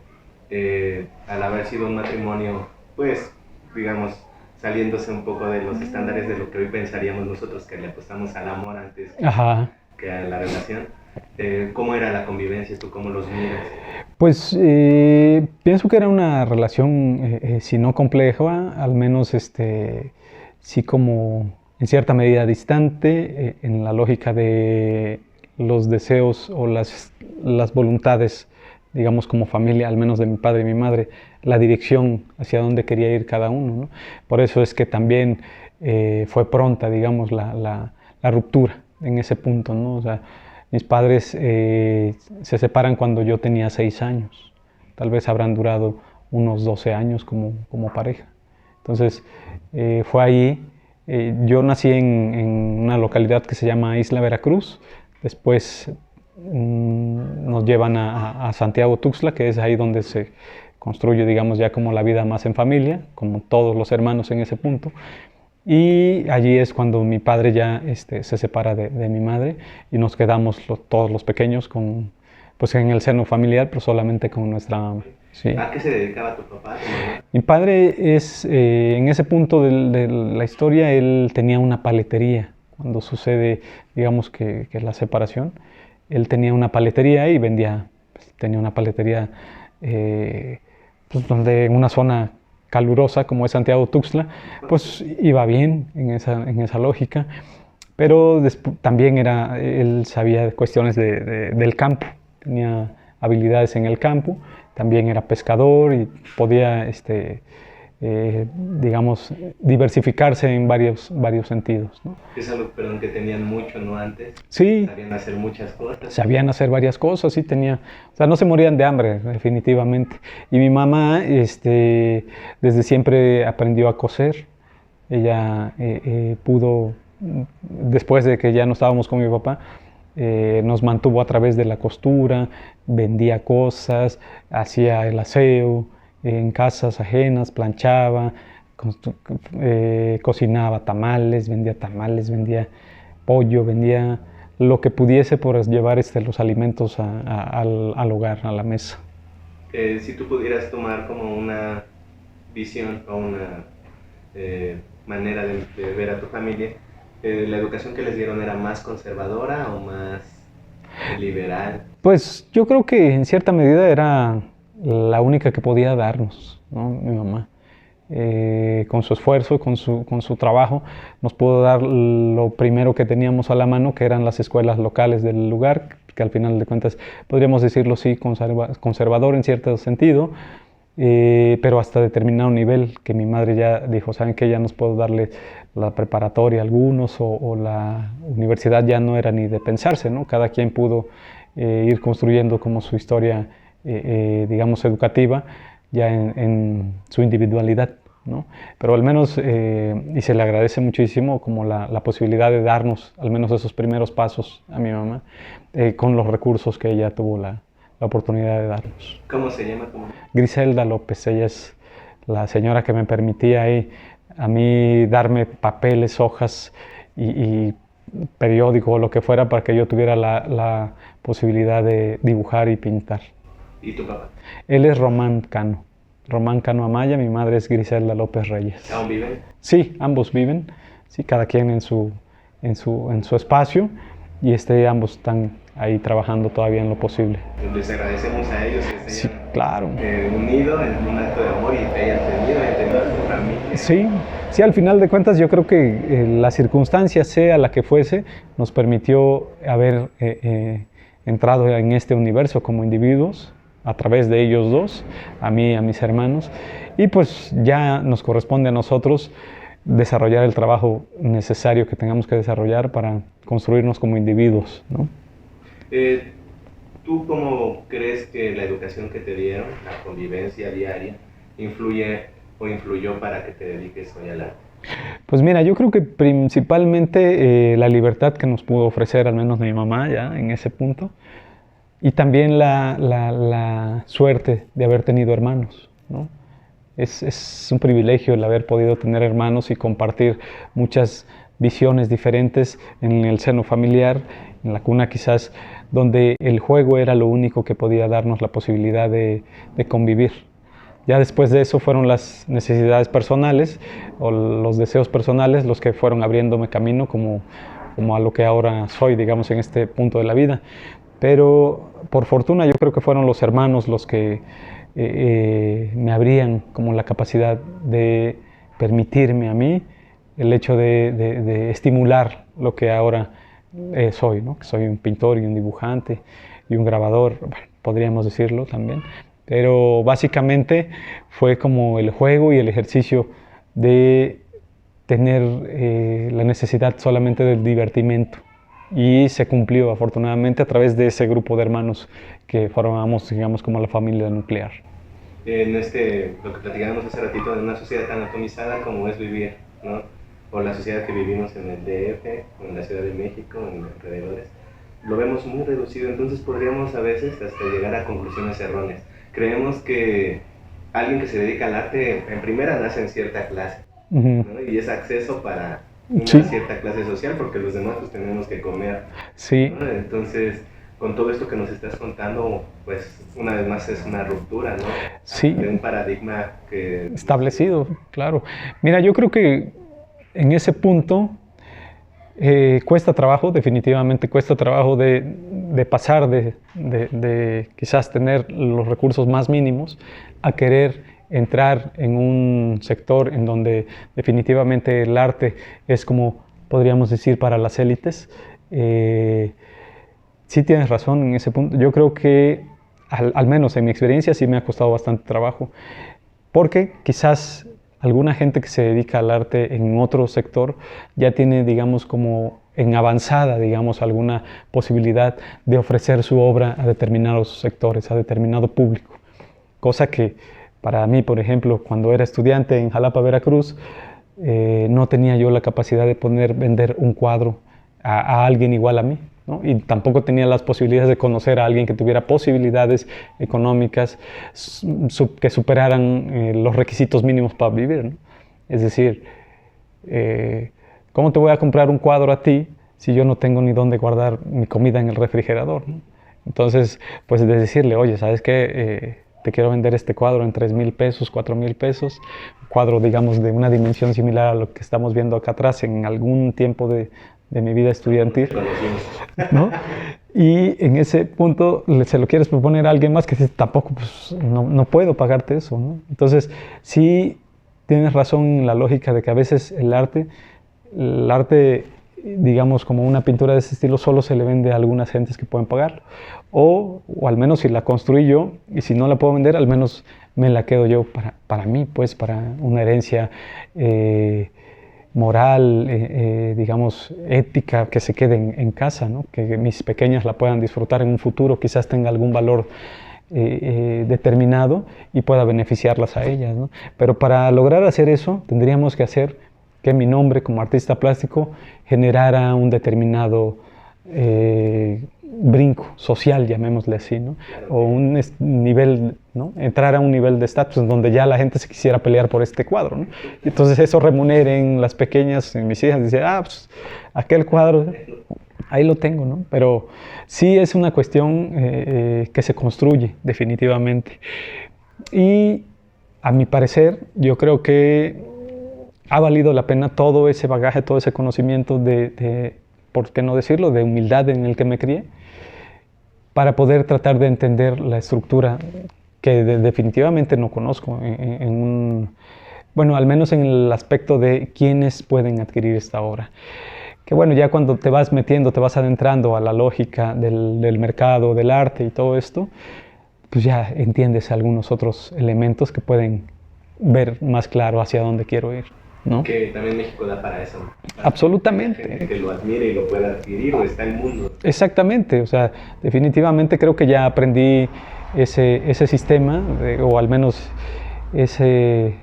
al haber sido un matrimonio, pues, digamos, saliéndose un poco de los estándares de lo que hoy pensaríamos nosotros que le apostamos al amor antes Ajá. que a la relación, ¿cómo era la convivencia? ¿Tú cómo los miras? Pues pienso que era una relación, si no compleja, al menos sí como en cierta medida distante, en la lógica de los deseos o las voluntades, digamos como familia, al menos de mi padre y mi madre, la dirección hacia dónde quería ir cada uno, ¿no? Por eso es que también fue pronta, digamos, la ruptura en ese punto, ¿no? O sea, mis padres se separan cuando yo tenía 6 años. Tal vez habrán durado unos 12 años como pareja. Entonces, fue ahí. Yo nací en una localidad que se llama Isla Veracruz. Después nos llevan a Santiago Tuxtla, que es ahí donde se construye, digamos, ya como la vida más en familia, como todos los hermanos en ese punto. Y allí es cuando mi padre ya se separa de mi madre y nos quedamos todos los pequeños pues en el seno familiar, pero solamente con nuestra mamá. Sí. ¿A qué se dedicaba tu papá, tu mamá? Mi padre en ese punto de la historia, él tenía una paletería. Cuando sucede, digamos, que la separación, él tenía una paletería y tenía una paletería pues donde en una zona calurosa como es Santiago Tuxtla, pues iba bien en esa lógica, pero también él sabía de cuestiones del campo, tenía habilidades en el campo, también era pescador y podía, digamos, diversificarse en varios sentidos, ¿no? Es algo, perdón, que tenían mucho, ¿no? Antes. Sí. Sabían hacer muchas cosas. Sabían hacer varias cosas, sí tenía, o sea, no se morían de hambre, definitivamente. Y mi mamá, desde siempre aprendió a coser. Ella pudo, después de que ya no estábamos con mi papá, nos mantuvo a través de la costura, vendía cosas, hacía el aseo en casas ajenas, planchaba, cocinaba tamales, vendía pollo, vendía lo que pudiese por llevar los alimentos al hogar, a la mesa. Si tú pudieras tomar como una visión o una manera de ver a tu familia, ¿la educación que les dieron era más conservadora o más liberal? Pues yo creo que en cierta medida era la única que podía darnos, ¿no? Mi mamá. Con su esfuerzo, con su trabajo, nos pudo dar lo primero que teníamos a la mano, que eran las escuelas locales del lugar, que al final de cuentas podríamos decirlo sí, conservador en cierto sentido, pero hasta determinado nivel, que mi madre ya dijo, ¿saben qué? Ya no puedo darle la preparatoria a algunos o la universidad ya no era ni de pensarse, ¿no? Cada quien pudo ir construyendo como su historia, digamos, educativa, ya en su individualidad, ¿no? Pero al menos, y se le agradece muchísimo como la posibilidad de darnos al menos esos primeros pasos a mi mamá, con los recursos que ella tuvo la oportunidad de darnos. ¿Cómo se llama? Griselda López, ella es la señora que me permitía ahí a mí darme papeles, hojas y periódico o lo que fuera para que yo tuviera la posibilidad de dibujar y pintar. ¿Y tu papá? Él es Román Cano Amaya, mi madre es Griselda López Reyes. ¿Aún viven? Sí, ambos viven, sí, cada quien en su espacio y ambos están ahí trabajando todavía en lo posible. Les agradecemos a ellos que Sí, se hayan claro. unido en un acto de amor y te hayan tenido a tu familia. Sí, sí, al final de cuentas yo creo que la circunstancia, sea la que fuese, nos permitió haber entrado en este universo como individuos, a través de ellos dos, a mí y a mis hermanos, y pues ya nos corresponde a nosotros desarrollar el trabajo necesario que tengamos que desarrollar para construirnos como individuos, ¿no? ¿Tú cómo crees que la educación que te dieron, la convivencia diaria, influye o influyó para que te dediques hoy al arte? Pues mira, yo creo que principalmente la libertad que nos pudo ofrecer, al menos mi mamá, ya en ese punto, y también la suerte de haber tenido hermanos, ¿no? Es un privilegio el haber podido tener hermanos y compartir muchas visiones diferentes en el seno familiar, en la cuna quizás, donde el juego era lo único que podía darnos la posibilidad de convivir. Ya después de eso fueron las necesidades personales o los deseos personales los que fueron abriéndome camino como a lo que ahora soy, digamos, en este punto de la vida. Pero por fortuna yo creo que fueron los hermanos los que me abrían como la capacidad de permitirme a mí el hecho de estimular lo que ahora soy, ¿no? Que soy un pintor y un dibujante y un grabador, bueno, podríamos decirlo también. Pero básicamente fue como el juego y el ejercicio de tener la necesidad solamente del divertimento. Y se cumplió afortunadamente a través de ese grupo de hermanos que formamos, digamos, como la familia nuclear. En lo que platicábamos hace ratito, en una sociedad tan atomizada como es vivir, ¿no? O la sociedad que vivimos en el DF, o en la Ciudad de México, en los alrededores, lo vemos muy reducido, entonces podríamos a veces hasta llegar a conclusiones erróneas. Creemos que alguien que se dedica al arte, en primera nace en cierta clase, ¿no? Y es acceso para una cierta clase social, porque los demás pues tenemos que comer, sí, ¿no? Entonces, con todo esto que nos estás contando, pues una vez más es una ruptura, ¿no? Sí. De un paradigma que... establecido, claro. Mira, yo creo que en ese punto cuesta trabajo, definitivamente cuesta trabajo de pasar de quizás tener los recursos más mínimos a querer entrar en un sector en donde definitivamente el arte es como podríamos decir para las élites. Sí tienes razón en ese punto. Yo creo que al menos en mi experiencia sí me ha costado bastante trabajo, porque quizás alguna gente que se dedica al arte en otro sector ya tiene, digamos, como en avanzada, digamos, alguna posibilidad de ofrecer su obra a determinados sectores, a determinado público. Cosa que para mí, por ejemplo, cuando era estudiante en Jalapa, Veracruz, no tenía yo la capacidad de poder vender un cuadro a alguien igual a mí, ¿no? Y tampoco tenía las posibilidades de conocer a alguien que tuviera posibilidades económicas que superaran los requisitos mínimos para vivir, ¿no? Es decir, ¿cómo te voy a comprar un cuadro a ti si yo no tengo ni dónde guardar mi comida en el refrigerador, ¿no? Entonces, pues de decirle, oye, ¿sabes qué? Te quiero vender este cuadro en 3,000 pesos, 4,000 pesos, un cuadro, digamos, de una dimensión similar a lo que estamos viendo acá atrás en algún tiempo de mi vida estudiantil, ¿no? Y en ese punto se lo quieres proponer a alguien más que dice, tampoco, pues, no puedo pagarte eso, ¿no? Entonces, sí tienes razón en la lógica de que a veces el arte digamos, como una pintura de ese estilo solo se le vende a algunas gentes que pueden pagarlo. O al menos si la construí yo, y si no la puedo vender, al menos me la quedo yo para mí, pues para una herencia moral, digamos, ética, que se quede en casa, ¿no? Que mis pequeñas la puedan disfrutar en un futuro, quizás tenga algún valor determinado y pueda beneficiarlas a ellas, ¿no? Pero para lograr hacer eso, tendríamos que hacer que mi nombre como artista plástico generara un determinado brinco social, llamémosle así, ¿no? O un nivel, ¿no? Entrar a un nivel de estatus en donde ya la gente se quisiera pelear por este cuadro, ¿no? Entonces eso remuneren las pequeñas, mis hijas, dicen, pues aquel cuadro, ahí lo tengo, ¿no? Pero sí es una cuestión que se construye definitivamente. Y a mi parecer, yo creo que ha valido la pena todo ese bagaje, todo ese conocimiento por qué no decirlo, de humildad en el que me crié, para poder tratar de entender la estructura que definitivamente no conozco, bueno, al menos en el aspecto de quiénes pueden adquirir esta obra. Que bueno, ya cuando te vas metiendo, te vas adentrando a la lógica del mercado, del arte y todo esto, pues ya entiendes algunos otros elementos que pueden ver más claro hacia dónde quiero ir, ¿no? Que también México da para eso. Absolutamente. Gente que lo admire y lo pueda adquirir, o está el mundo. Exactamente, o sea, definitivamente creo que ya aprendí ese sistema, o al menos ese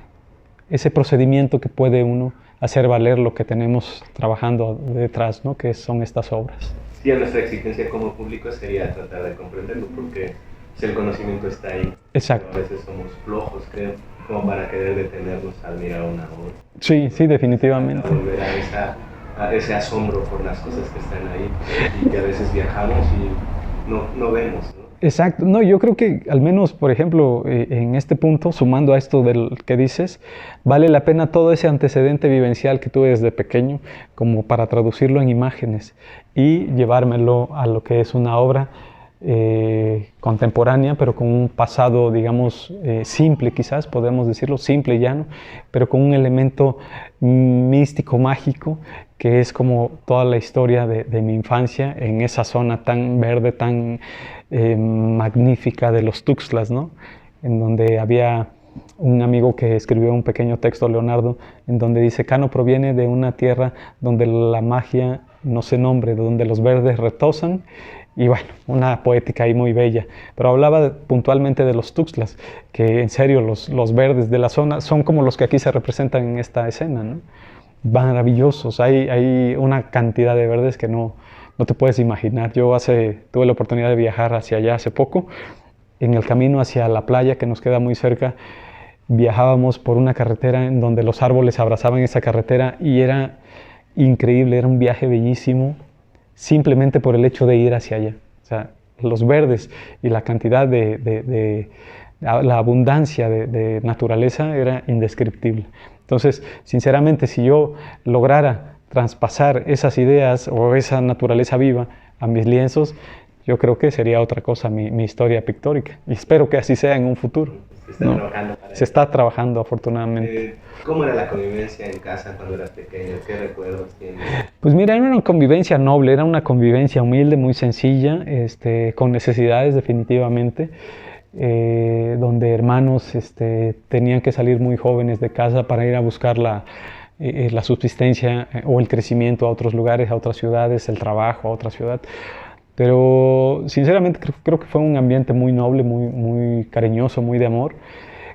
procedimiento que puede uno hacer valer lo que tenemos trabajando detrás, ¿no? Que son estas obras. Sí, nuestra exigencia como público sería tratar de comprenderlo, porque si el conocimiento está ahí, exacto, a veces somos flojos, creo, como para querer detenernos al mirar una obra. Sí, sí, definitivamente. A volver a ese asombro por las cosas que están ahí y que a veces viajamos y no vemos, ¿no? Exacto, no, yo creo que al menos, por ejemplo, en este punto, sumando a esto del que dices, vale la pena todo ese antecedente vivencial que tuve desde pequeño, como para traducirlo en imágenes y llevármelo a lo que es una obra contemporánea, pero con un pasado, digamos, simple quizás, podemos decirlo, simple y llano, pero con un elemento místico, mágico, que es como toda la historia de mi infancia en esa zona tan verde, tan magnífica de los Tuxtlas, ¿no? En donde había un amigo que escribió un pequeño texto, Leonardo, en donde dice: Cano proviene de una tierra donde la magia no se nombre, donde los verdes retozan, y bueno, una poética ahí muy bella. Pero hablaba puntualmente de los Tuxtlas, que en serio los verdes de la zona son como los que aquí se representan en esta escena, ¿no? Maravillosos, hay una cantidad de verdes que no te puedes imaginar. Yo tuve la oportunidad de viajar hacia allá hace poco. En el camino hacia la playa, que nos queda muy cerca, viajábamos por una carretera en donde los árboles abrazaban esa carretera y era increíble, era un viaje bellísimo, simplemente por el hecho de ir hacia allá. O sea, los verdes y la cantidad la abundancia de naturaleza era indescriptible. Entonces, sinceramente, si yo lograra traspasar esas ideas o esa naturaleza viva a mis lienzos, yo creo que sería otra cosa mi historia pictórica. Y espero que así sea en un futuro. Se está trabajando afortunadamente. ¿Cómo era la convivencia en casa cuando eras pequeño? ¿Qué recuerdos tienes? Pues mira, era una convivencia noble, era una convivencia humilde, muy sencilla, con necesidades definitivamente. Donde hermanos tenían que salir muy jóvenes de casa para ir a buscar la subsistencia o el crecimiento a otros lugares, a otras ciudades, el trabajo a otra ciudad. Pero sinceramente creo que fue un ambiente muy noble, muy cariñoso, muy de amor,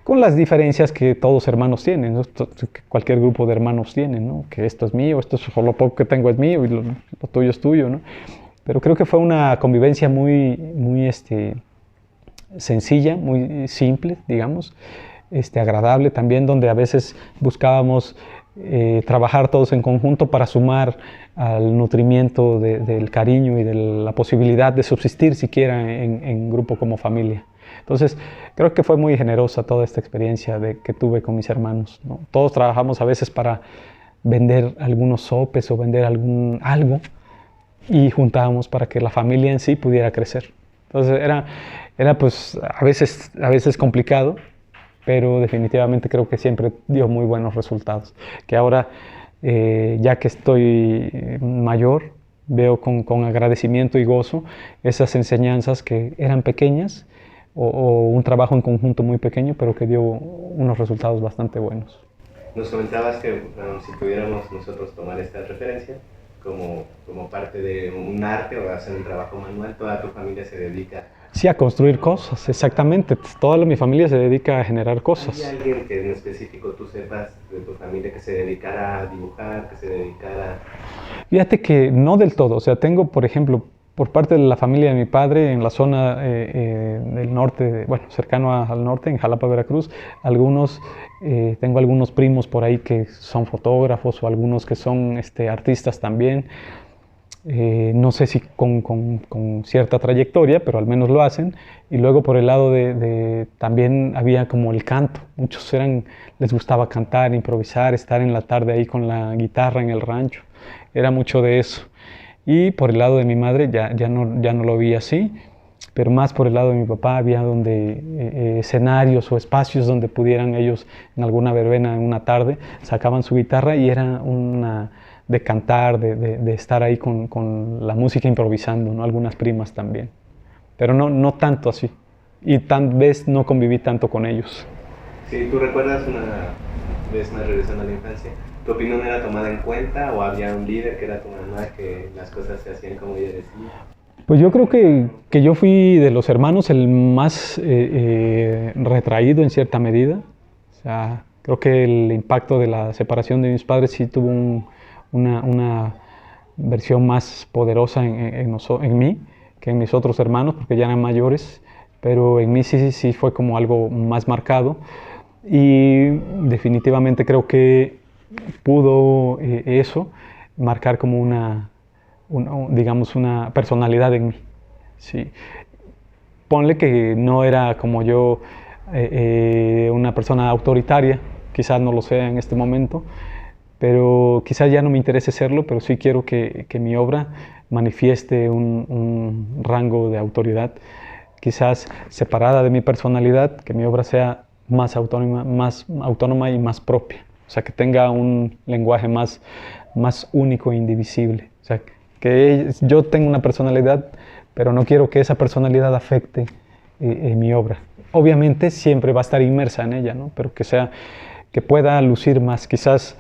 con las diferencias que todos hermanos tienen, ¿no? Que cualquier grupo de hermanos tiene, ¿no? Que esto es mío, lo poco que tengo es mío y lo tuyo es tuyo, ¿no? Pero creo que fue una convivencia muy sencilla, muy simple, digamos, agradable también, donde a veces buscábamos trabajar todos en conjunto para sumar al nutrimiento del cariño y de la posibilidad de subsistir siquiera en grupo como familia. Entonces, creo que fue muy generosa toda esta experiencia que tuve con mis hermanos, ¿no? Todos trabajamos a veces para vender algunos sopes o vender algo y juntábamos para que la familia en sí pudiera crecer. Entonces, era pues a veces complicado, pero definitivamente creo que siempre dio muy buenos resultados. Que ahora ya que estoy mayor, veo con agradecimiento y gozo esas enseñanzas que eran pequeñas o un trabajo en conjunto muy pequeño, pero que dio unos resultados bastante buenos. Nos comentabas que si pudiéramos nosotros tomar esta referencia como parte de un arte o hacer un trabajo manual, toda tu familia se dedica. Sí, a construir cosas, exactamente. Toda mi familia se dedica a generar cosas. ¿Hay alguien que en específico tú sepas de tu familia que se dedicara a dibujar, que se dedicara? Fíjate que no del todo. O sea, tengo, por ejemplo, por parte de la familia de mi padre, en la zona del norte, bueno, cercano al norte, en Jalapa, Veracruz, tengo algunos primos por ahí que son fotógrafos o algunos que son artistas también. No sé si con cierta trayectoria, pero al menos lo hacen. Y luego por el lado también había como el canto. Muchos les gustaba cantar, improvisar, estar en la tarde ahí con la guitarra en el rancho. Era mucho de eso. Y por el lado de mi madre ya no lo vi así, pero más por el lado de mi papá había escenarios o espacios donde pudieran ellos en alguna verbena en una tarde sacaban su guitarra y era de cantar, de estar ahí con la música improvisando, ¿no? Algunas primas también, pero no tanto así, y tal vez no conviví tanto con ellos. Sí, ¿tú recuerdas una vez más regresando a la infancia? ¿Tu opinión era tomada en cuenta o había un líder que era tu mamá que las cosas se hacían como ella decía? Pues yo creo que yo fui de los hermanos el más retraído en cierta medida. O sea, creo que el impacto de la separación de mis padres sí tuvo una versión más poderosa en mí que en mis otros hermanos, porque ya eran mayores, pero en mí sí fue como algo más marcado. Y definitivamente creo que pudo eso marcar como digamos, una personalidad en mí. Sí. Ponle que no era como yo una persona autoritaria, quizás no lo sea en este momento, pero quizás ya no me interese serlo, pero sí quiero que mi obra manifieste un rango de autoridad, quizás separada de mi personalidad, que mi obra sea más autónoma y más propia. O sea, que tenga un lenguaje más único e indivisible. O sea, que yo tengo una personalidad, pero no quiero que esa personalidad afecte mi obra. Obviamente siempre va a estar inmersa en ella, ¿no? Pero que pueda lucir más. Quizás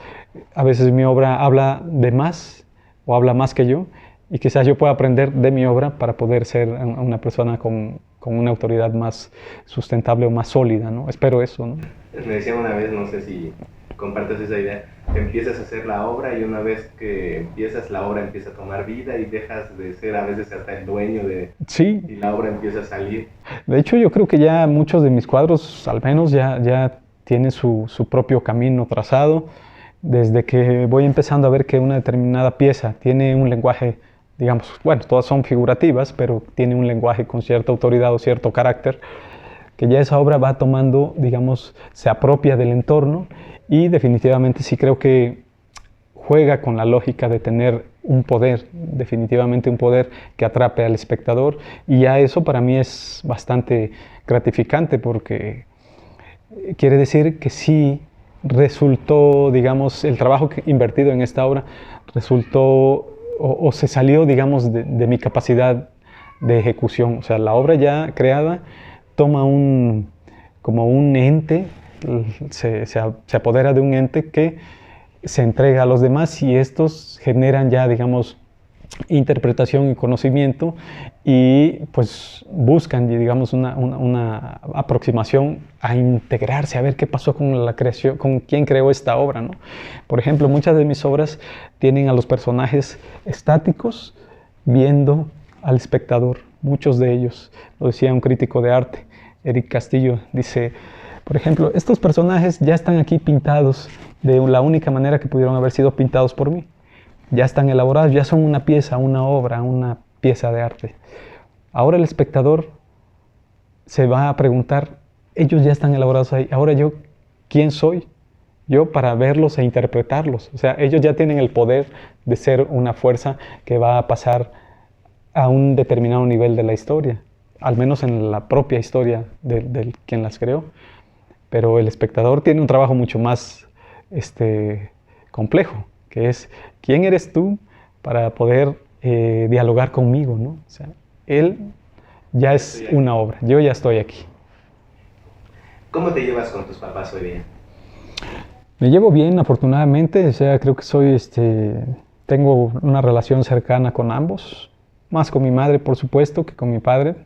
a veces mi obra habla de más o habla más que yo, y quizás yo pueda aprender de mi obra para poder ser una persona con una autoridad más sustentable o más sólida, ¿no? Espero eso, ¿no? Me decía una vez, no sé si compartes esa idea, empiezas a hacer la obra y una vez que empiezas, la obra empieza a tomar vida y dejas de ser a veces hasta el dueño sí. Y la obra empieza a salir. De hecho, yo creo que ya muchos de mis cuadros, al menos, ya tienen su propio camino trazado. Desde que voy empezando a ver que una determinada pieza tiene un lenguaje, digamos, bueno, todas son figurativas, pero tiene un lenguaje con cierta autoridad o cierto carácter, que ya esa obra va tomando, digamos, se apropia del entorno, y definitivamente sí creo que juega con la lógica de tener un poder, definitivamente un poder que atrape al espectador, y ya eso para mí es bastante gratificante, porque quiere decir que sí resultó, digamos, el trabajo invertido en esta obra resultó o se salió, digamos, de mi capacidad de ejecución. O sea, la obra ya creada toma como un ente, se apodera de un ente que se entrega a los demás, y estos generan ya, digamos, interpretación y conocimiento, y pues buscan, digamos, una aproximación a integrarse, a ver qué pasó con la creación, con quién creó esta obra, ¿no? Por ejemplo, muchas de mis obras tienen a los personajes estáticos viendo al espectador, muchos de ellos. Lo decía un crítico de arte, Eric Castillo, dice, por ejemplo, estos personajes ya están aquí pintados de la única manera que pudieron haber sido pintados por mí. Ya están elaborados, ya son una pieza, una obra, una pieza de arte. Ahora el espectador se va a preguntar, ellos ya están elaborados ahí, ahora yo, ¿quién soy? Yo para verlos e interpretarlos. O sea, ellos ya tienen el poder de ser una fuerza que va a pasar a un determinado nivel de la historia, al menos en la propia historia de quien las creó. Pero el espectador tiene un trabajo mucho más complejo, que es, ¿quién eres tú para poder dialogar conmigo, ¿no? O sea, él ya es una obra, yo ya estoy aquí. ¿Cómo te llevas con tus papás hoy día? Me llevo bien, afortunadamente, o sea, creo que tengo una relación cercana con ambos, más con mi madre, por supuesto, que con mi padre,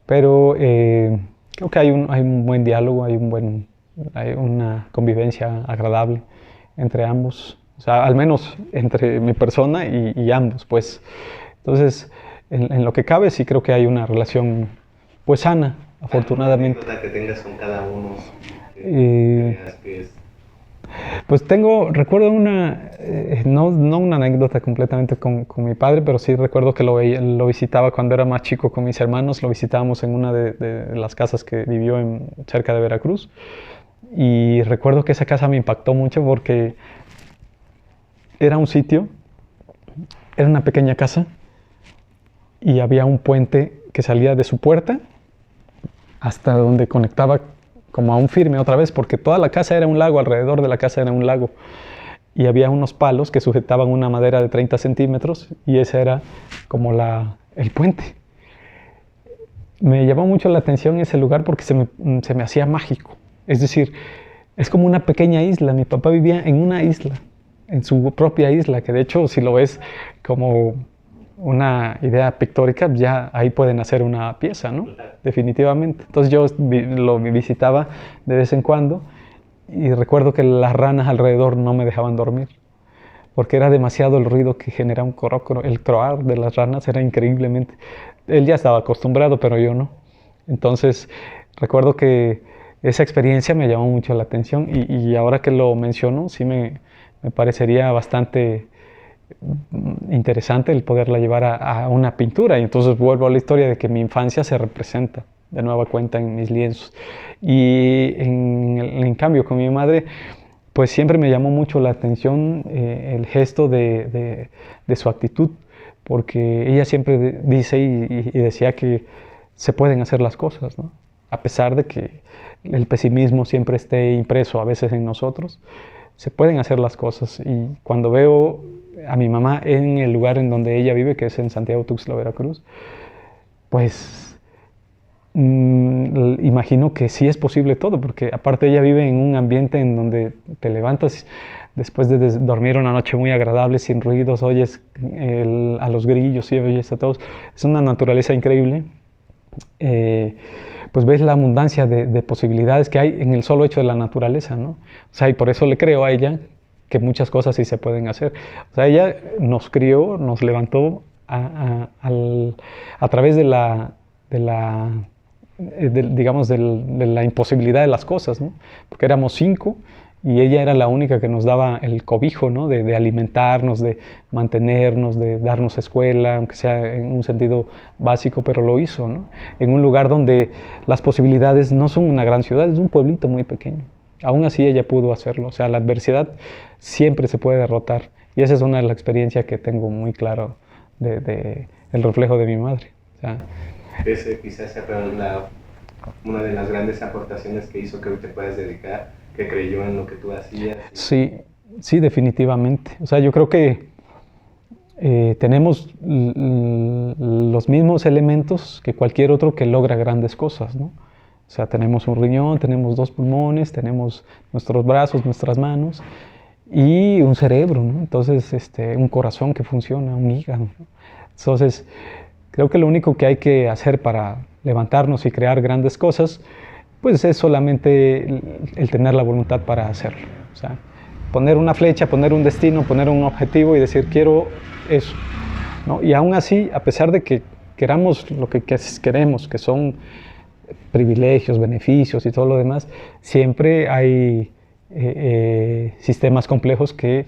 pero creo que hay un buen diálogo, hay una convivencia agradable entre ambos, o sea, al menos entre mi persona y ambos, pues. Entonces, en lo que cabe, sí creo que hay una relación, pues, sana, afortunadamente. ¿Alguna anécdota que tengas con cada uno que Eh, creas que es? Pues recuerdo no una anécdota completamente con mi padre, pero sí recuerdo que lo visitaba cuando era más chico con mis hermanos, lo visitábamos en una de las casas que vivió cerca de Veracruz. Y recuerdo que esa casa me impactó mucho porque era un sitio, era una pequeña casa y había un puente que salía de su puerta hasta donde conectaba como a un firme otra vez, porque toda la casa era un lago, alrededor de la casa era un lago. Y había unos palos que sujetaban una madera de 30 centímetros y ese era como el puente. Me llamó mucho la atención ese lugar porque se me hacía mágico. Es decir, es como una pequeña isla. Mi papá vivía en una isla, en su propia isla, que de hecho si lo ves como una idea pictórica, ya ahí pueden hacer una pieza, ¿no? Definitivamente. Entonces yo lo visitaba de vez en cuando y recuerdo que las ranas alrededor no me dejaban dormir porque era demasiado el ruido que genera un corócoro. El croar de las ranas era increíblemente. Él ya estaba acostumbrado, pero yo no. Entonces recuerdo que esa experiencia me llamó mucho la atención y ahora que lo menciono, sí me parecería bastante interesante el poderla llevar a una pintura. Y entonces vuelvo a la historia de que mi infancia se representa de nueva cuenta en mis lienzos. Y en cambio con mi madre, pues siempre me llamó mucho la atención el gesto de su actitud, porque ella siempre dice y decía que se pueden hacer las cosas, ¿no? A pesar de que el pesimismo siempre esté impreso a veces en nosotros, se pueden hacer las cosas. Y cuando veo a mi mamá en el lugar en donde ella vive, que es en Santiago Tuxtla, Veracruz, pues imagino que sí es posible todo, porque aparte ella vive en un ambiente en donde te levantas después de dormir una noche muy agradable, sin ruidos, oyes a los grillos y oyes a todos. Es una naturaleza increíble. Pues ves la abundancia de posibilidades que hay en el solo hecho de la naturaleza, ¿no? O sea, y por eso le creo a ella que muchas cosas sí se pueden hacer. O sea, ella nos crió, nos levantó a través digamos, de la imposibilidad de las cosas, ¿no? Porque éramos 5 y ella era la única que nos daba el cobijo, ¿no? De alimentarnos, de mantenernos, de darnos escuela, aunque sea en un sentido básico, pero lo hizo, ¿no? En un lugar donde las posibilidades no son una gran ciudad, es un pueblito muy pequeño. Aún así ella pudo hacerlo. O sea, la adversidad siempre se puede derrotar. Y esa es una de las experiencias que tengo muy claro el reflejo de mi madre. O sea, ese quizás sea una de las grandes aportaciones que hizo que hoy te puedas dedicar, que creyó en lo que tú hacías. Sí, sí, definitivamente. O sea, yo creo que tenemos los mismos elementos que cualquier otro que logra grandes cosas, ¿no? O sea, tenemos un riñón, tenemos 2 pulmones, tenemos nuestros brazos, nuestras manos y un cerebro, ¿no? Entonces, un corazón que funciona, un hígado, ¿no? Entonces, creo que lo único que hay que hacer para levantarnos y crear grandes cosas, pues es solamente el tener la voluntad para hacerlo. O sea, poner una flecha, poner un destino, poner un objetivo y decir, quiero eso, ¿no? Y aún así, a pesar de que queramos lo que queremos, que son privilegios, beneficios y todo lo demás, siempre hay sistemas complejos que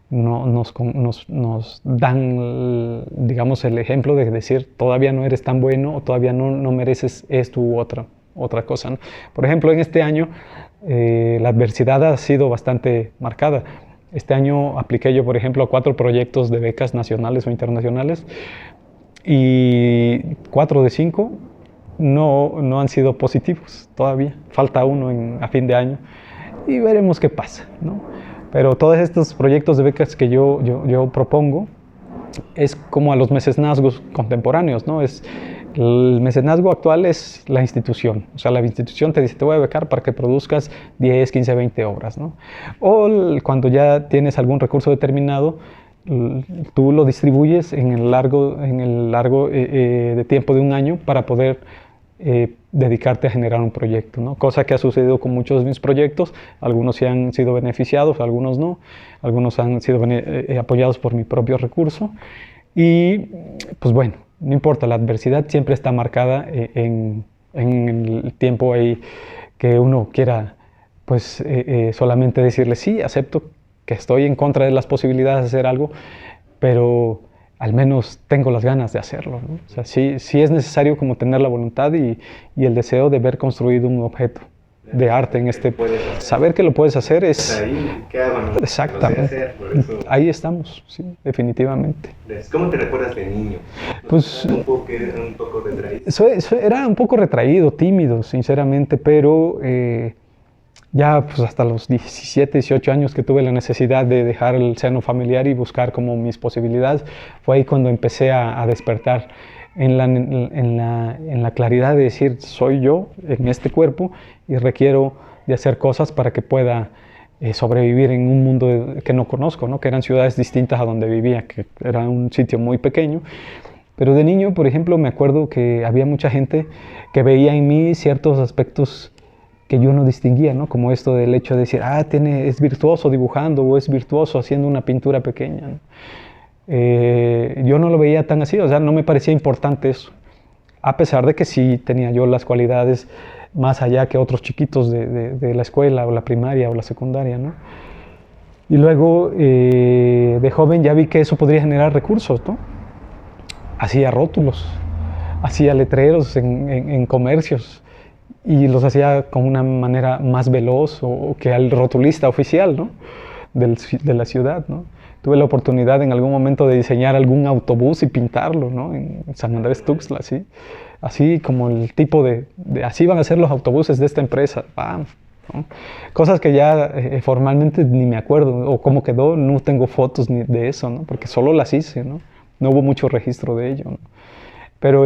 nos dan, digamos, el ejemplo de decir todavía no eres tan bueno o todavía no mereces esto u otra cosa, ¿no? Por ejemplo, en este año la adversidad ha sido bastante marcada. Este año apliqué yo, por ejemplo, a 4 proyectos de becas nacionales o internacionales y 4 de 5 no han sido positivos todavía. Falta uno a fin de año y veremos qué pasa, ¿no? Pero todos estos proyectos de becas que yo propongo es como a los mecenazgos contemporáneos, ¿no? El mecenazgo actual es la institución, o sea, la institución te dice, te voy a becar para que produzcas 10, 15, 20 obras, ¿no? O cuando ya tienes algún recurso determinado, tú lo distribuyes en el largo de tiempo de un año para poder dedicarte a generar un proyecto, ¿no? Cosa que ha sucedido con muchos de mis proyectos. Algunos sí han sido beneficiados, algunos no. Algunos han sido apoyados por mi propio recurso. Y pues bueno, no importa, la adversidad siempre está marcada en el tiempo ahí que uno quiera pues solamente decirle sí, acepto que estoy en contra de las posibilidades de hacer algo, pero al menos tengo las ganas de hacerlo, ¿no? O sea, sí es necesario como tener la voluntad y el deseo de ver construido un objeto de arte en este... Saber que lo puedes hacer es... Ahí, ¿qué hago? No? Exactamente. Lo sé hacer, por eso... Ahí estamos, sí, definitivamente. ¿Cómo te recuerdas de niño? Pues... Un poco retraído. Era un poco retraído, tímido, sinceramente, pero... ya pues hasta los 17, 18 años que tuve la necesidad de dejar el seno familiar y buscar como mis posibilidades, fue ahí cuando empecé a despertar en la claridad de decir, soy yo en este cuerpo y requiero de hacer cosas para que pueda sobrevivir en un mundo que no conozco, ¿no? Que eran ciudades distintas a donde vivía, que era un sitio muy pequeño. Pero de niño, por ejemplo, me acuerdo que había mucha gente que veía en mí ciertos aspectos que yo no distinguía, ¿no? Como esto del hecho de decir, es virtuoso dibujando o es virtuoso haciendo una pintura pequeña, ¿no? Yo no lo veía tan así, o sea, no me parecía importante eso, a pesar de que sí tenía yo las cualidades más allá que otros chiquitos de la escuela o la primaria o la secundaria, ¿no? Y luego de joven ya vi que eso podría generar recursos, ¿no? Hacía rótulos, hacía letreros en comercios, y los hacía con una manera más veloz o que al rotulista oficial, ¿no? de la ciudad, ¿no? Tuve la oportunidad en algún momento de diseñar algún autobús y pintarlo, ¿no? En San Andrés Tuxtla, ¿sí? Así como el tipo así van a ser los autobuses de esta empresa, ¡pam! ¿No? Cosas que ya formalmente ni me acuerdo, o cómo quedó, no tengo fotos ni de eso, ¿no? Porque solo las hice, ¿no? No hubo mucho registro de ello, ¿no? Pero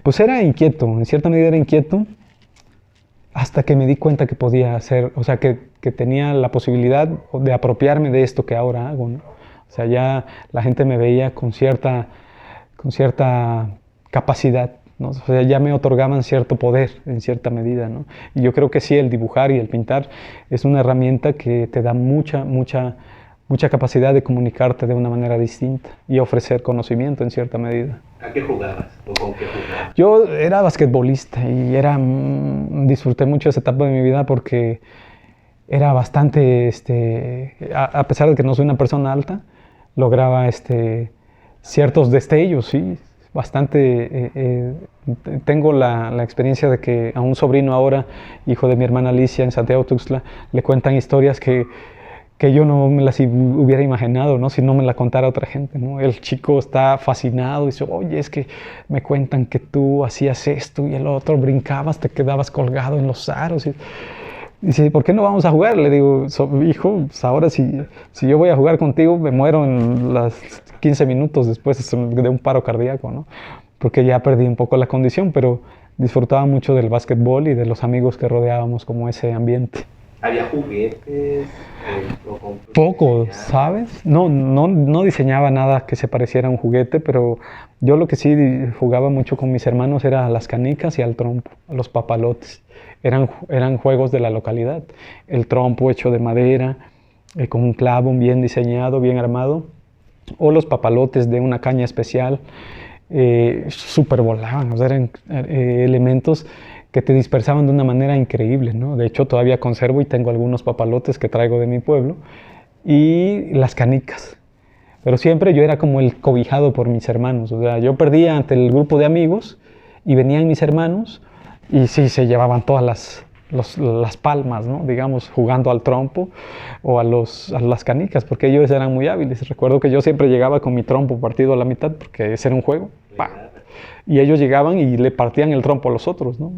pues era inquieto, en cierta medida era inquieto, hasta que me di cuenta que podía hacer, o sea, que tenía la posibilidad de apropiarme de esto que ahora hago, ¿no? O sea, ya la gente me veía con cierta capacidad, ¿no? O sea, ya me otorgaban cierto poder en cierta medida, ¿no? Y yo creo que sí, el dibujar y el pintar es una herramienta que te da mucha capacidad de comunicarte de una manera distinta y ofrecer conocimiento en cierta medida. ¿A qué jugabas o con qué jugabas? Yo era basquetbolista y disfruté mucho esa etapa de mi vida porque era bastante, a pesar de que no soy una persona alta, lograba ciertos destellos, sí, bastante. Tengo la experiencia de que a un sobrino ahora, hijo de mi hermana Alicia en Santiago Tuxtla, le cuentan historias que yo no me las hubiera imaginado, ¿no? Si no me la contara otra gente, ¿no? El chico está fascinado y dice, oye, es que me cuentan que tú hacías esto y el otro, brincabas, te quedabas colgado en los aros. Y dice, ¿por qué no vamos a jugar? Le digo, hijo, pues ahora si yo voy a jugar contigo, me muero en las 15 minutos después de un paro cardíaco, ¿no? Porque ya perdí un poco la condición, pero disfrutaba mucho del básquetbol y de los amigos que rodeábamos como ese ambiente. ¿Había juguetes? Poco, ¿sabes? No diseñaba nada que se pareciera a un juguete, pero yo lo que sí jugaba mucho con mis hermanos era a las canicas y al trompo, a los papalotes. Eran juegos de la localidad. El trompo hecho de madera, con un clavo bien diseñado, bien armado, o los papalotes de una caña especial, súper volaban, o sea, eran elementos que te dispersaban de una manera increíble, ¿no? De hecho, todavía conservo y tengo algunos papalotes que traigo de mi pueblo, y las canicas. Pero siempre yo era como el cobijado por mis hermanos, o sea, yo perdía ante el grupo de amigos y venían mis hermanos y sí, se llevaban todas las palmas, ¿no? Digamos, jugando al trompo o a las canicas, porque ellos eran muy hábiles. Recuerdo que yo siempre llegaba con mi trompo partido a la mitad, porque ese era un juego, ¡pah! Y ellos llegaban y le partían el trompo a los otros, ¿no?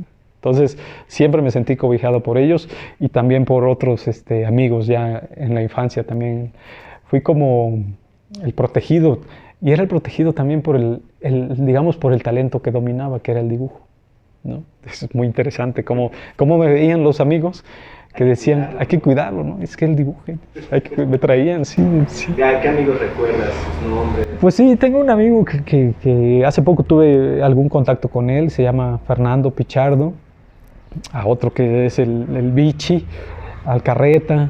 Entonces siempre me sentí cobijado por ellos y también por otros amigos ya en la infancia también. Fui como el protegido y era el protegido también por digamos, por el talento que dominaba, que era el dibujo, ¿no? Eso es muy interesante, cómo me veían los amigos que decían, hay que cuidarlo, ¿no? Es que él dibuje, me traían, sí, sí. ¿Qué amigos recuerdas, sus nombres? Pues sí, tengo un amigo que hace poco tuve algún contacto con él, se llama Fernando Pichardo, a otro que es el Bichi, al Carreta,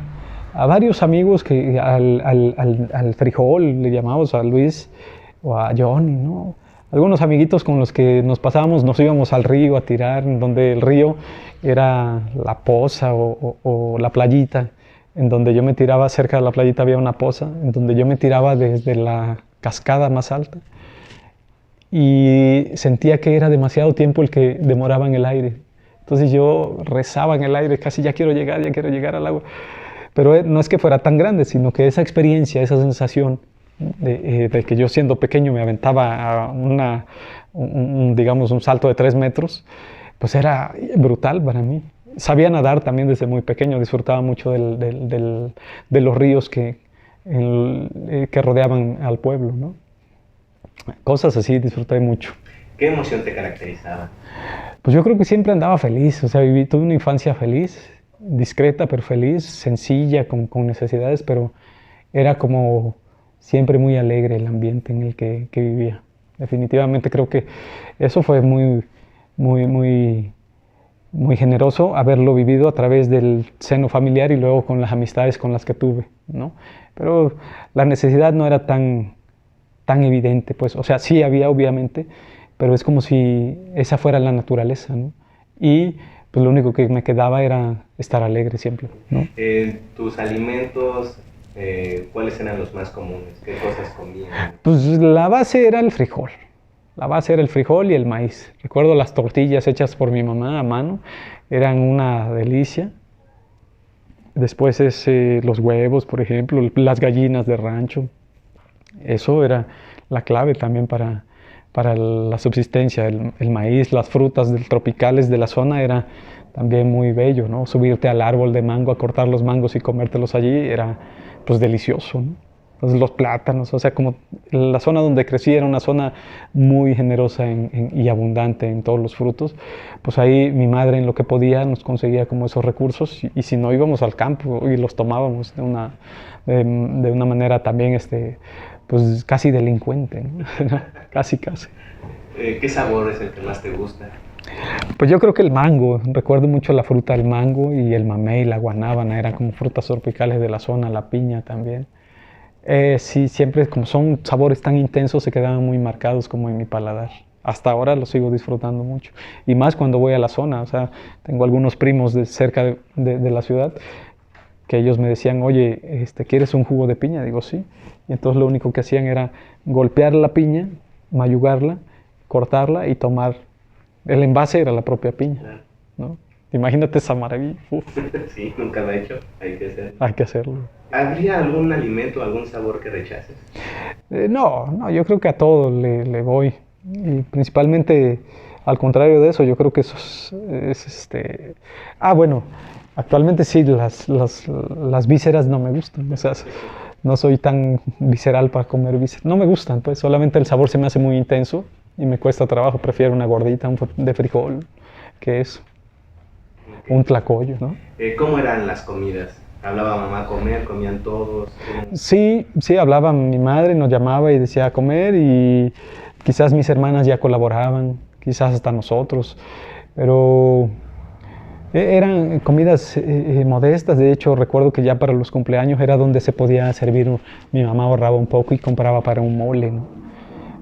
a varios amigos al Frijol le llamamos, a Luis o a Johnny, ¿no? Algunos amiguitos con los que nos pasábamos, nos íbamos al río a tirar, donde el río era la poza o la playita, en donde yo me tiraba, cerca de la playita había una poza, en donde yo me tiraba desde la cascada más alta y sentía que era demasiado tiempo el que demoraba en el aire. Entonces yo rezaba en el aire, casi ya quiero llegar al agua. Pero no es que fuera tan grande, sino que esa experiencia, esa sensación de que yo siendo pequeño me aventaba a digamos, un salto de 3 metros, pues era brutal para mí. Sabía nadar también desde muy pequeño, disfrutaba mucho de los ríos que rodeaban al pueblo, ¿no? Cosas así disfruté mucho. ¿Qué emoción te caracterizaba? Pues yo creo que siempre andaba feliz, o sea, tuve una infancia feliz, discreta pero feliz, sencilla, con necesidades, pero era como siempre muy alegre el ambiente en el que vivía. Definitivamente creo que eso fue muy, muy, muy, muy generoso haberlo vivido a través del seno familiar y luego con las amistades con las que tuve, ¿no? Pero la necesidad no era tan evidente, pues, o sea, sí había obviamente, pero es como si esa fuera la naturaleza, ¿no? Y pues lo único que me quedaba era estar alegre siempre, ¿no? ¿Tus alimentos, cuáles eran los más comunes? ¿Qué cosas comían? Pues la base era el frijol. La base era el frijol y el maíz. Recuerdo las tortillas hechas por mi mamá a mano, eran una delicia. Después los huevos, por ejemplo, las gallinas de rancho. Eso era la clave también para la subsistencia. El maíz, las frutas tropicales de la zona era también muy bello, ¿no? Subirte al árbol de mango a cortar los mangos y comértelos allí era pues delicioso, ¿no? Entonces los plátanos, o sea, como la zona donde crecí era una zona muy generosa y abundante en todos los frutos, pues ahí mi madre en lo que podía nos conseguía como esos recursos y si no íbamos al campo y los tomábamos de una manera también pues casi delincuente, ¿no? casi. ¿Qué sabor es el que más te gusta? Pues yo creo que el mango, recuerdo mucho la fruta del mango y el mamey, la guanábana, eran como frutas tropicales de la zona, la piña también. Sí, siempre como son sabores tan intensos se quedaban muy marcados como en mi paladar. Hasta ahora los sigo disfrutando mucho. Y más cuando voy a la zona, o sea, tengo algunos primos cerca de la ciudad que ellos me decían, oye, ¿quieres un jugo de piña? Digo, sí. Y entonces lo único que hacían era golpear la piña, mayugarla, cortarla y tomar. El envase era la propia piña, ¿no? Imagínate esa maravilla. Uf. Sí, nunca lo he hecho, hay que hacerlo. Hay que hacerlo. ¿Habría algún alimento, algún sabor que rechaces? No, yo creo que a todo le voy. Y principalmente, al contrario de eso, yo creo que eso es bueno, actualmente sí, las vísceras no me gustan. O sea, no soy tan visceral para comer vísceras. No me gustan, pues solamente el sabor se me hace muy intenso y me cuesta trabajo. Prefiero una gordita de frijol que eso. Un tlacoyo, ¿no? ¿Cómo eran las comidas? ¿Hablaba mamá a comer? ¿Comían todos? Sí, hablaba mi madre, nos llamaba y decía a comer y quizás mis hermanas ya colaboraban, quizás hasta nosotros, pero eran comidas modestas. De hecho, recuerdo que ya para los cumpleaños era donde se podía servir, mi mamá ahorraba un poco y compraba para un mole, ¿no?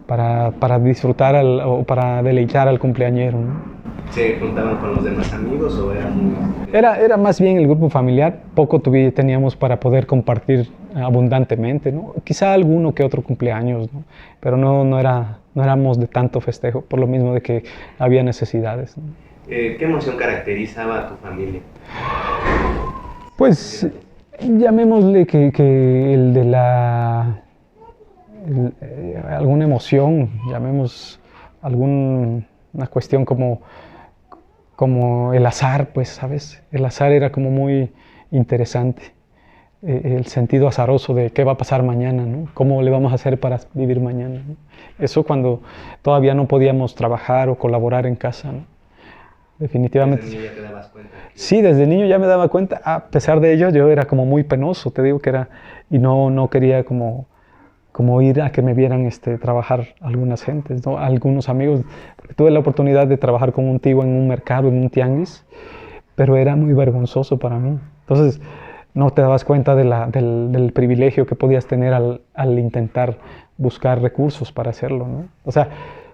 Para disfrutar o para deleitar al cumpleañero, ¿no? ¿Se juntaban con los demás amigos o era muy...? Era más bien el grupo familiar, poco teníamos para poder compartir abundantemente, ¿no? Quizá alguno que otro cumpleaños, ¿no? Pero no éramos de tanto festejo, por lo mismo de que había necesidades, ¿no? ¿Qué emoción caracterizaba a tu familia? Pues llamémosle que el de alguna emoción, llamemos una cuestión como como el azar, pues, ¿sabes? El azar era como muy interesante. El sentido azaroso de qué va a pasar mañana, ¿no? ¿Cómo le vamos a hacer para vivir mañana, ¿no? Eso cuando todavía no podíamos trabajar o colaborar en casa, ¿no? Definitivamente. Desde niño ya te dabas cuenta Sí, desde niño ya me daba cuenta. A pesar de ello, yo era como muy penoso, te digo que era, y no quería como ir a que me vieran trabajar algunas gentes, ¿no? Algunos amigos. Tuve la oportunidad de trabajar con un tío en un mercado, en un tianguis, pero era muy vergonzoso para mí. Entonces, no te dabas cuenta del privilegio que podías tener al intentar buscar recursos para hacerlo, ¿no? O sea,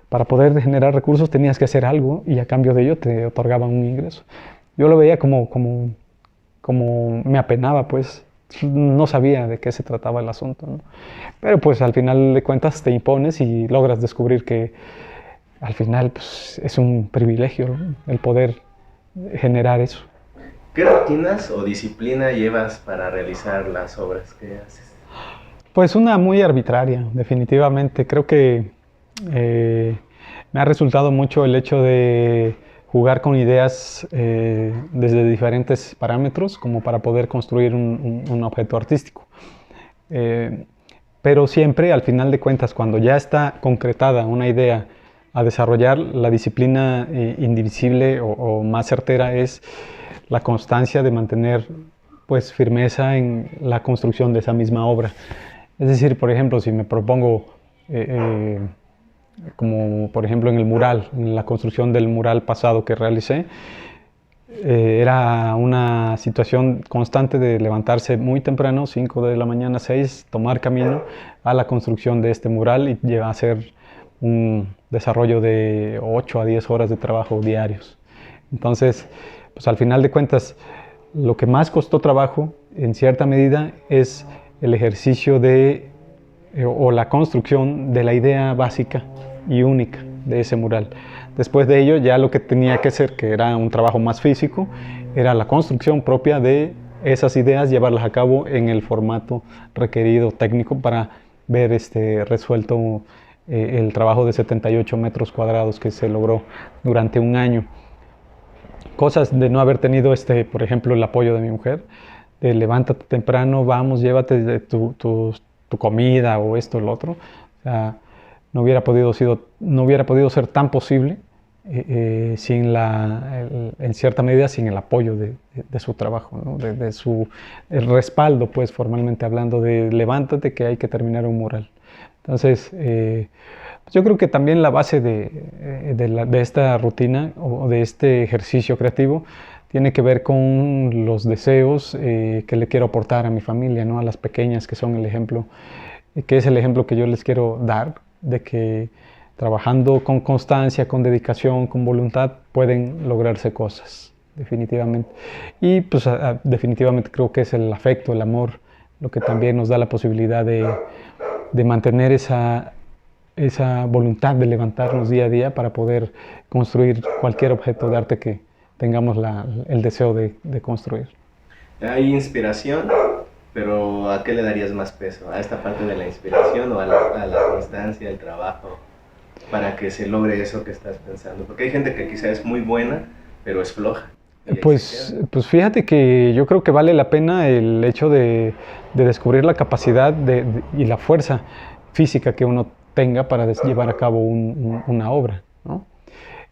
para poder generar recursos tenías que hacer algo y a cambio de ello te otorgaban un ingreso. Yo lo veía como me apenaba, pues no sabía de qué se trataba el asunto, ¿no? Pero pues al final de cuentas te impones y logras descubrir que al final pues, es un privilegio, ¿no? El poder generar eso. ¿Qué rutinas o disciplina llevas para realizar las obras que haces? Pues una muy arbitraria, definitivamente. Creo que me ha resultado mucho el hecho de jugar con ideas desde diferentes parámetros como para poder construir un objeto artístico. Pero siempre, al final de cuentas, cuando ya está concretada una idea a desarrollar, la disciplina indivisible o más certera es la constancia de mantener pues firmeza en la construcción de esa misma obra. Es decir, por ejemplo, si me propongo, como por ejemplo en el mural, en la construcción del mural pasado que realicé, era una situación constante de levantarse muy temprano, 5 de la mañana, 6, tomar camino a la construcción de este mural y llevar a hacer un desarrollo de 8 a 10 horas de trabajo diarios. Entonces, pues al final de cuentas, lo que más costó trabajo, en cierta medida, es el ejercicio o la construcción de la idea básica y única de ese mural. Después de ello, ya lo que tenía que hacer, que era un trabajo más físico, era la construcción propia de esas ideas, llevarlas a cabo en el formato requerido técnico para ver resuelto el trabajo de 78 metros cuadrados que se logró durante un año. Cosas de no haber tenido, por ejemplo, el apoyo de mi mujer, de levántate temprano, vamos, llévate tu comida o esto o lo otro. O sea, no hubiera podido ser tan posible sin en cierta medida, sin el apoyo de su trabajo, ¿no? El respaldo, pues, formalmente hablando, de levántate que hay que terminar un mural. Entonces, yo creo que también la base de esta rutina o de este ejercicio creativo tiene que ver con los deseos que le quiero aportar a mi familia, ¿no? A las pequeñas que son el ejemplo, que es el ejemplo que yo les quiero dar, de que trabajando con constancia, con dedicación, con voluntad, pueden lograrse cosas, definitivamente. Y pues definitivamente creo que es el afecto, el amor, lo que también nos da la posibilidad de mantener esa voluntad de levantarnos día a día para poder construir cualquier objeto de arte que tengamos el deseo de construir. Hay inspiración, pero ¿a qué le darías más peso? ¿A esta parte de la inspiración o a la constancia, el trabajo, para que se logre eso que estás pensando? Porque hay gente que quizá es muy buena, pero es floja. Pues fíjate que yo creo que vale la pena el hecho de descubrir la capacidad y la fuerza física que uno tenga para llevar a cabo una obra, ¿no?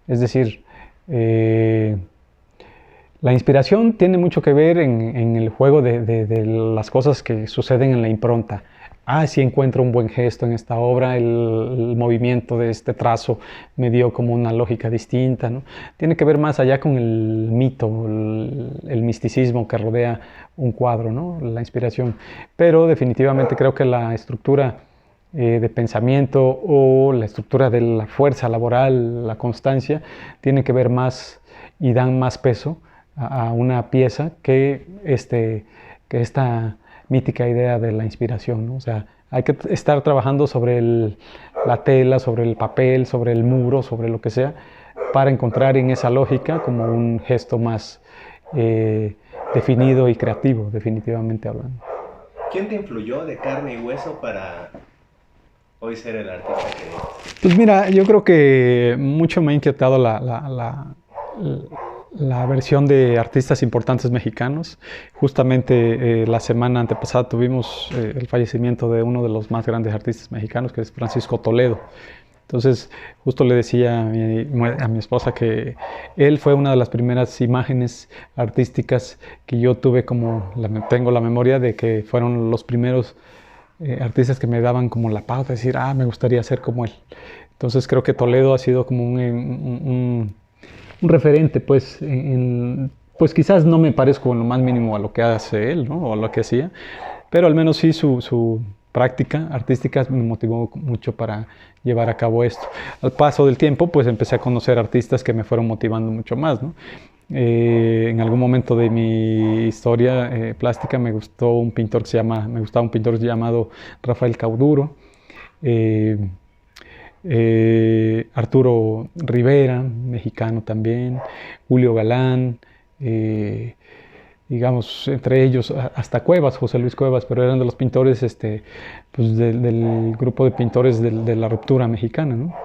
Es decir, la inspiración tiene mucho que ver en el juego de las cosas que suceden en la impronta. Si encuentro un buen gesto en esta obra, el movimiento de este trazo me dio como una lógica distinta, ¿no? Tiene que ver más allá con el mito, el misticismo que rodea un cuadro, ¿no? La inspiración. Pero definitivamente creo que la estructura de pensamiento o la estructura de la fuerza laboral, la constancia, tiene que ver más y dan más peso a una pieza que esta mítica idea de la inspiración, ¿no? O sea, hay que estar trabajando sobre la tela, sobre el papel, sobre el muro, sobre lo que sea, para encontrar en esa lógica como un gesto más definido y creativo, definitivamente hablando. ¿Quién te influyó de carne y hueso para hoy ser el artista que eres? Pues mira, yo creo que mucho me ha inquietado la versión de artistas importantes mexicanos. Justamente la semana antepasada tuvimos el fallecimiento de uno de los más grandes artistas mexicanos, que es Francisco Toledo. Entonces, justo le decía a mi esposa que él fue una de las primeras imágenes artísticas que yo tuve, tengo la memoria de que fueron los primeros artistas que me daban como la pauta de decir, me gustaría ser como él. Entonces creo que Toledo ha sido como un referente, pues, pues quizás no me parezco en lo más mínimo a lo que hace él, ¿no? O a lo que hacía, pero al menos sí su práctica artística me motivó mucho para llevar a cabo esto. Al paso del tiempo, pues empecé a conocer artistas que me fueron motivando mucho más, ¿no? En algún momento de mi historia plástica me gustaba un pintor llamado Rafael Cauduro, Arturo Rivera, mexicano también, Julio Galán, digamos, entre ellos hasta Cuevas, José Luis Cuevas, pero eran de los pintores pues del grupo de pintores de la ruptura mexicana, ¿no?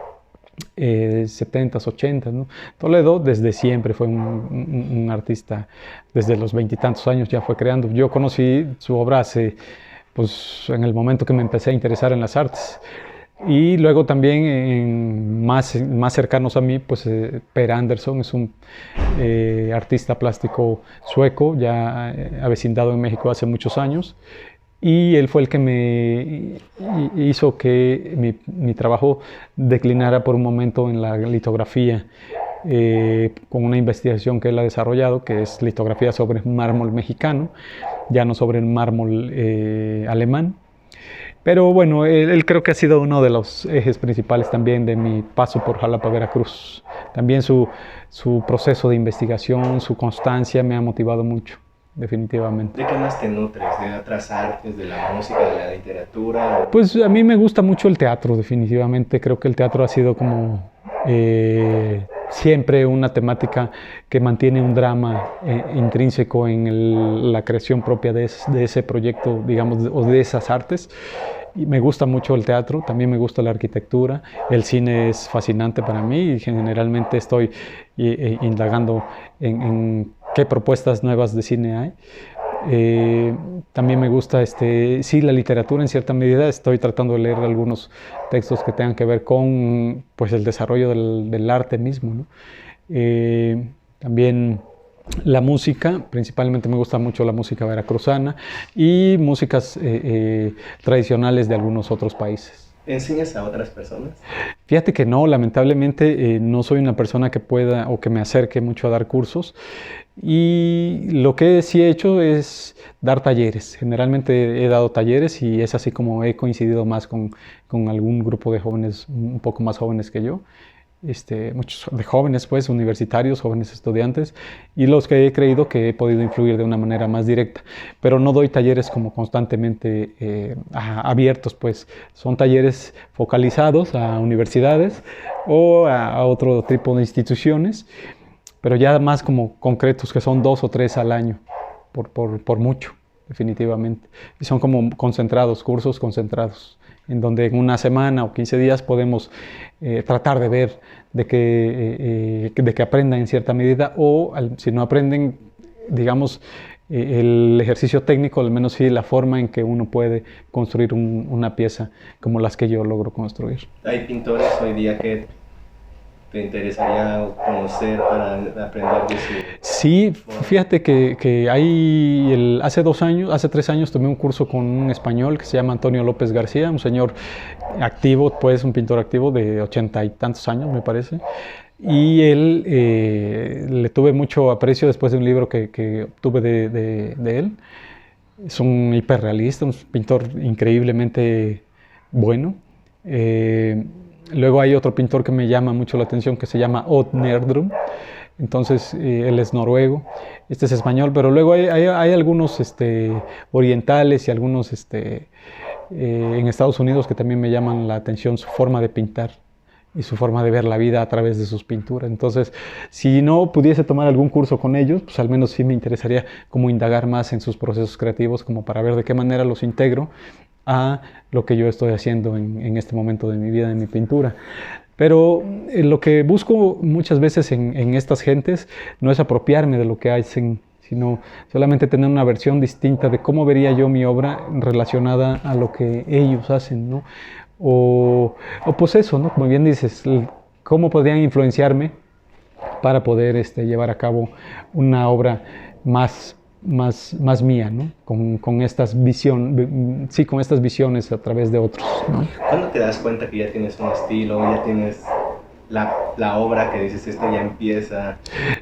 70s, 80s, ¿no? Toledo desde siempre fue un artista, desde los veintitantos años ya fue creando. Yo conocí su obra pues, en el momento que me empecé a interesar en las artes. Y luego también más cercanos a mí, pues Per Andersson es un artista plástico sueco, ya avecindado en México hace muchos años. Y él fue el que me hizo que mi trabajo declinara por un momento en la litografía, con una investigación que él ha desarrollado, que es litografía sobre mármol mexicano, ya no sobre el mármol alemán. Pero bueno, él creo que ha sido uno de los ejes principales también de mi paso por Jalapa, Veracruz. También su proceso de investigación, su constancia me ha motivado mucho, definitivamente. ¿De qué más te nutres? ¿De otras artes, de la música, de la literatura? Pues a mí me gusta mucho el teatro, definitivamente. Creo que el teatro ha sido como siempre una temática que mantiene un drama intrínseco en la creación propia de ese proyecto, digamos, o de esas artes. Y me gusta mucho el teatro, también me gusta la arquitectura, el cine es fascinante para mí y generalmente estoy indagando en qué propuestas nuevas de cine hay. También me gusta sí, la literatura en cierta medida. Estoy tratando de leer algunos textos que tengan que ver con pues, el desarrollo del arte mismo, ¿no? También la música, principalmente me gusta mucho la música veracruzana y músicas tradicionales de algunos otros países. ¿Enseñas a otras personas? Fíjate que no, lamentablemente no soy una persona que pueda o que me acerque mucho a dar cursos. Y lo que sí he hecho es dar talleres. Generalmente he dado talleres y es así como he coincidido más con algún grupo de jóvenes un poco más jóvenes que yo. Muchos de jóvenes, pues, universitarios, jóvenes estudiantes, y los que he creído que he podido influir de una manera más directa. Pero no doy talleres como constantemente abiertos, pues. Son talleres focalizados a universidades o a otro tipo de instituciones, pero ya más como concretos, que son 2 o 3 al año, por mucho, definitivamente. Y son como concentrados, cursos concentrados, en donde en una semana o 15 días podemos tratar de ver de que aprendan en cierta medida, o si no aprenden, digamos, el ejercicio técnico, al menos sí la forma en que uno puede construir una pieza como las que yo logro construir. Hay pintores hoy día que te interesaría conocer para aprender de su... Sí, fíjate que hace 3 años tomé un curso con un español que se llama Antonio López García, un señor activo, pues un pintor activo de 80 y tantos años, me parece. Y él, le tuve mucho aprecio después de un libro que obtuve de él. Es un hiperrealista, un pintor increíblemente bueno. Luego hay otro pintor que me llama mucho la atención que se llama Odd Nerdrum. Entonces él es noruego, este es español, pero luego hay algunos orientales y algunos en Estados Unidos que también me llaman la atención, su forma de pintar y su forma de ver la vida a través de sus pinturas. Entonces, si no pudiese tomar algún curso con ellos, pues al menos sí me interesaría como indagar más en sus procesos creativos, como para ver de qué manera los integro a lo que yo estoy haciendo en este momento de mi vida, en mi pintura. Pero lo que busco muchas veces en estas gentes no es apropiarme de lo que hacen, sino solamente tener una versión distinta de cómo vería yo mi obra relacionada a lo que ellos hacen, ¿no? O pues eso, ¿no? Como bien dices, cómo podrían influenciarme para poder llevar a cabo una obra más mía, ¿no? Con estas con estas visiones a través de otros, ¿no? ¿Cuándo te das cuenta que ya tienes un estilo, ya tienes la obra que dices, esto ya empieza?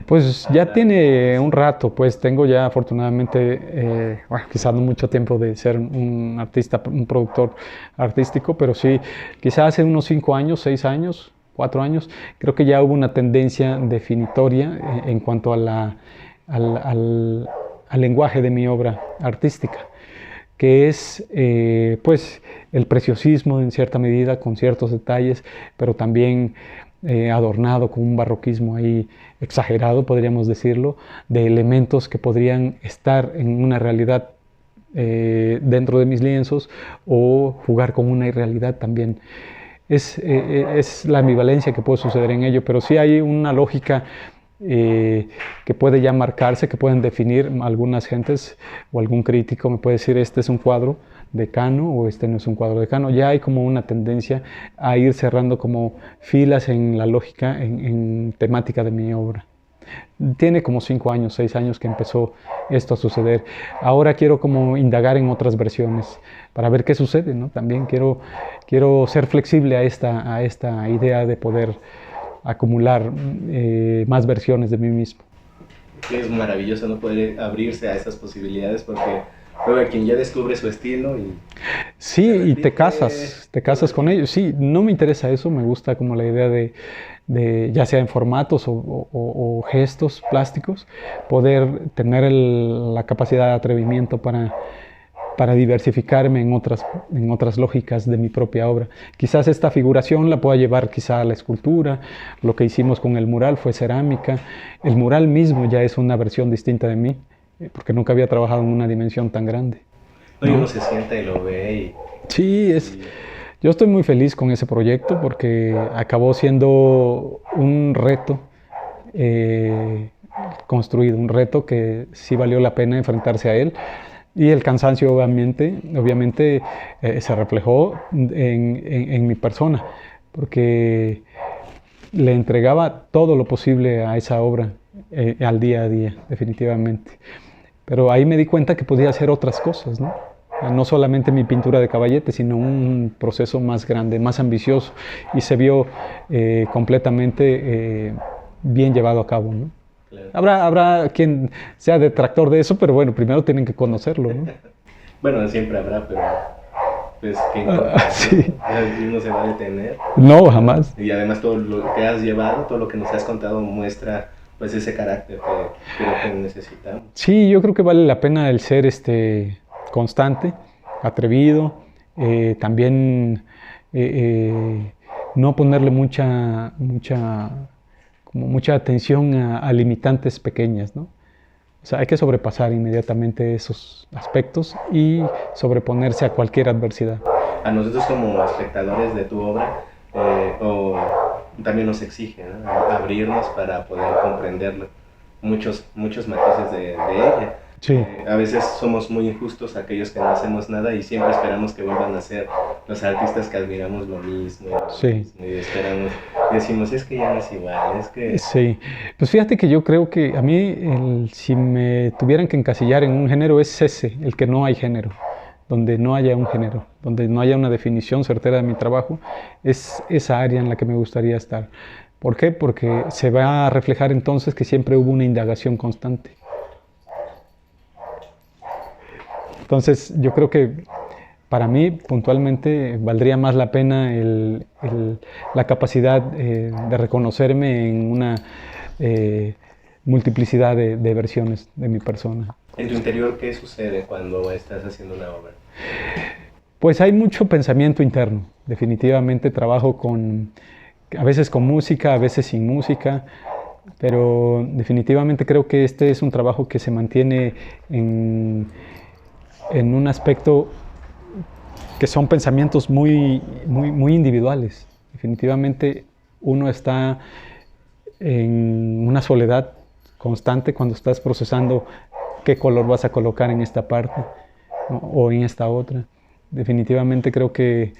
Pues ya tiene un rato, pues tengo ya afortunadamente, bueno, quizás no mucho tiempo de ser un artista, un productor artístico, pero sí, quizás hace unos 5 años, 6 años, 4 años, creo que ya hubo una tendencia definitoria en cuanto a al lenguaje de mi obra artística, que es pues el preciosismo en cierta medida, con ciertos detalles, pero también adornado con un barroquismo ahí exagerado, podríamos decirlo, de elementos que podrían estar en una realidad dentro de mis lienzos o jugar con una irrealidad también. Es la ambivalencia que puede suceder en ello, pero sí hay una lógica que puede ya marcarse, que pueden definir algunas gentes o algún crítico me puede decir este es un cuadro de Cano o este no es un cuadro de Cano. Ya hay como una tendencia a ir cerrando como filas en la lógica, en temática de mi obra. Tiene como 5 años, 6 años que empezó esto a suceder. Ahora quiero como indagar en otras versiones para ver qué sucede, ¿no? También quiero ser flexible a esta idea de poder acumular más versiones de mí mismo. Es maravilloso no poder abrirse a esas posibilidades porque luego quien ya descubre su estilo y... Sí, y te casas con ellos. Sí, no me interesa eso, me gusta como la idea de ya sea en formatos o gestos plásticos, poder tener la capacidad de atrevimiento para diversificarme en otras lógicas de mi propia obra. Quizás esta figuración la pueda llevar quizá a la escultura, lo que hicimos con el mural fue cerámica, el mural mismo ya es una versión distinta de mí, porque nunca había trabajado en una dimensión tan grande. ¿No? Uno se sienta y lo ve y... Sí, yo estoy muy feliz con ese proyecto porque acabó siendo un reto construido, un reto que sí valió la pena enfrentarse a él. Y el cansancio obviamente se reflejó en mi persona, porque le entregaba todo lo posible a esa obra al día a día, definitivamente. Pero ahí me di cuenta que podía hacer otras cosas, ¿no? No solamente mi pintura de caballete, sino un proceso más grande, más ambicioso, y se vio completamente bien llevado a cabo, ¿no? Claro. Habrá quien sea detractor de eso, pero bueno, primero tienen que conocerlo, ¿no? Bueno, siempre habrá, pero pues que sí. No se va a detener. No, jamás. Y además todo lo que has llevado, todo lo que nos has contado muestra pues ese carácter que creo que necesitamos. Sí, yo creo que vale la pena el ser constante, atrevido, también no ponerle mucha atención a limitantes pequeñas, ¿no? O sea, hay que sobrepasar inmediatamente esos aspectos y sobreponerse a cualquier adversidad. A nosotros como espectadores de tu obra, también nos exige, ¿no? Abrirnos para poder comprender muchos matices de ella. Sí. A veces somos muy injustos aquellos que no hacemos nada y siempre esperamos que vuelvan a ser los artistas que admiramos lo mismo. Sí. Y esperamos, decimos, es que ya no es igual, es que... Sí, pues fíjate que yo creo que a mí, si me tuvieran que encasillar en un género, es ese, el que no hay género, donde no haya un género, donde no haya una definición certera de mi trabajo, es esa área en la que me gustaría estar. ¿Por qué? Porque se va a reflejar entonces que siempre hubo una indagación constante. Entonces, yo creo que para mí, puntualmente, valdría más la pena la capacidad de reconocerme en una multiplicidad de versiones de mi persona. ¿En tu interior qué sucede cuando estás haciendo una obra? Pues hay mucho pensamiento interno. Definitivamente trabajo a veces con música, a veces sin música, pero definitivamente creo que este es un trabajo que se mantiene en un aspecto que son pensamientos muy individuales. Definitivamente uno está en una soledad constante cuando estás procesando qué color vas a colocar en esta parte, ¿no? O en esta otra. Definitivamente creo que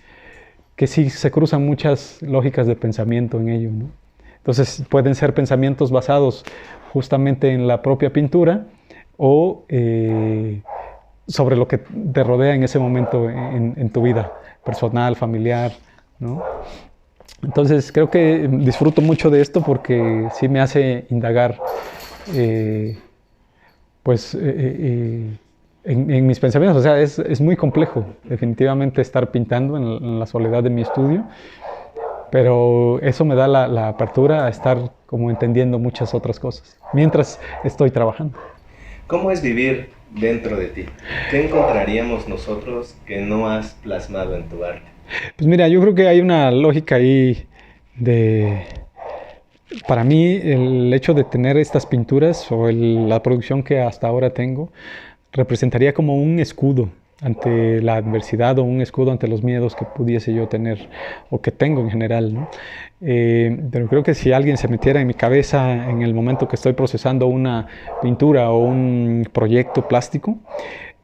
sí se cruzan muchas lógicas de pensamiento en ello, ¿no? Entonces pueden ser pensamientos basados justamente en la propia pintura o sobre lo que te rodea en ese momento en tu vida personal, familiar, ¿no? Entonces creo que disfruto mucho de esto porque sí me hace indagar en mis pensamientos. O sea, es muy complejo definitivamente estar pintando en la soledad de mi estudio, pero eso me da la apertura a estar como entendiendo muchas otras cosas mientras estoy trabajando. ¿Cómo es vivir dentro de ti? ¿Qué encontraríamos nosotros que no has plasmado en tu arte? Pues mira, yo creo que hay una lógica ahí para mí, el hecho de tener estas pinturas o la producción que hasta ahora tengo representaría como un escudo ante la adversidad o un escudo ante los miedos que pudiese yo tener o que tengo en general, ¿no? Pero creo que si alguien se metiera en mi cabeza en el momento que estoy procesando una pintura o un proyecto plástico,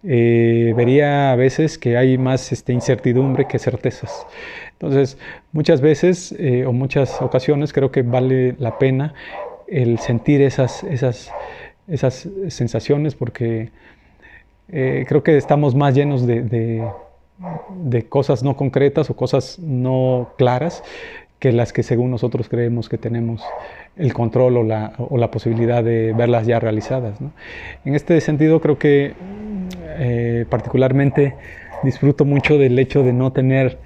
vería a veces que hay más incertidumbre que certezas. Entonces, muchas veces o muchas ocasiones creo que vale la pena el sentir esas sensaciones porque creo que estamos más llenos de cosas no concretas o cosas no claras que las que según nosotros creemos que tenemos el control o la posibilidad de verlas ya realizadas, ¿no? En este sentido creo que particularmente disfruto mucho del hecho de no tener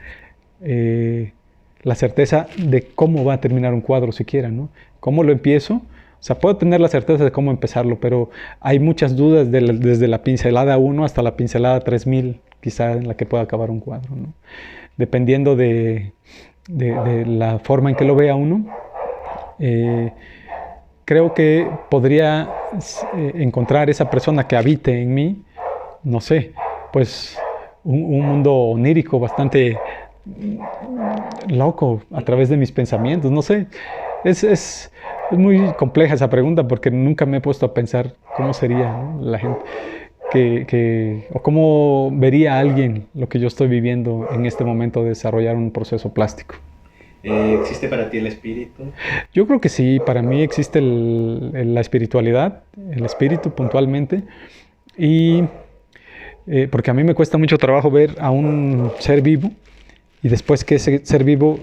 la certeza de cómo va a terminar un cuadro siquiera, ¿no? ¿Cómo lo empiezo? O sea, puedo tener la certeza de cómo empezarlo, pero hay muchas dudas desde la pincelada 1 hasta la pincelada 3000, quizá en la que pueda acabar un cuadro, ¿no? Dependiendo de la forma en que lo vea uno, creo que podría encontrar esa persona que habite en mí, no sé, pues un mundo onírico bastante loco a través de mis pensamientos, no sé. Es muy compleja esa pregunta porque nunca me he puesto a pensar cómo sería, ¿no? La gente o cómo vería a alguien lo que yo estoy viviendo en este momento de desarrollar un proceso plástico. ¿Existe para ti el espíritu? Yo creo que sí, para mí existe la espiritualidad, el espíritu puntualmente, y porque a mí me cuesta mucho trabajo ver a un ser vivo y después que ese ser vivo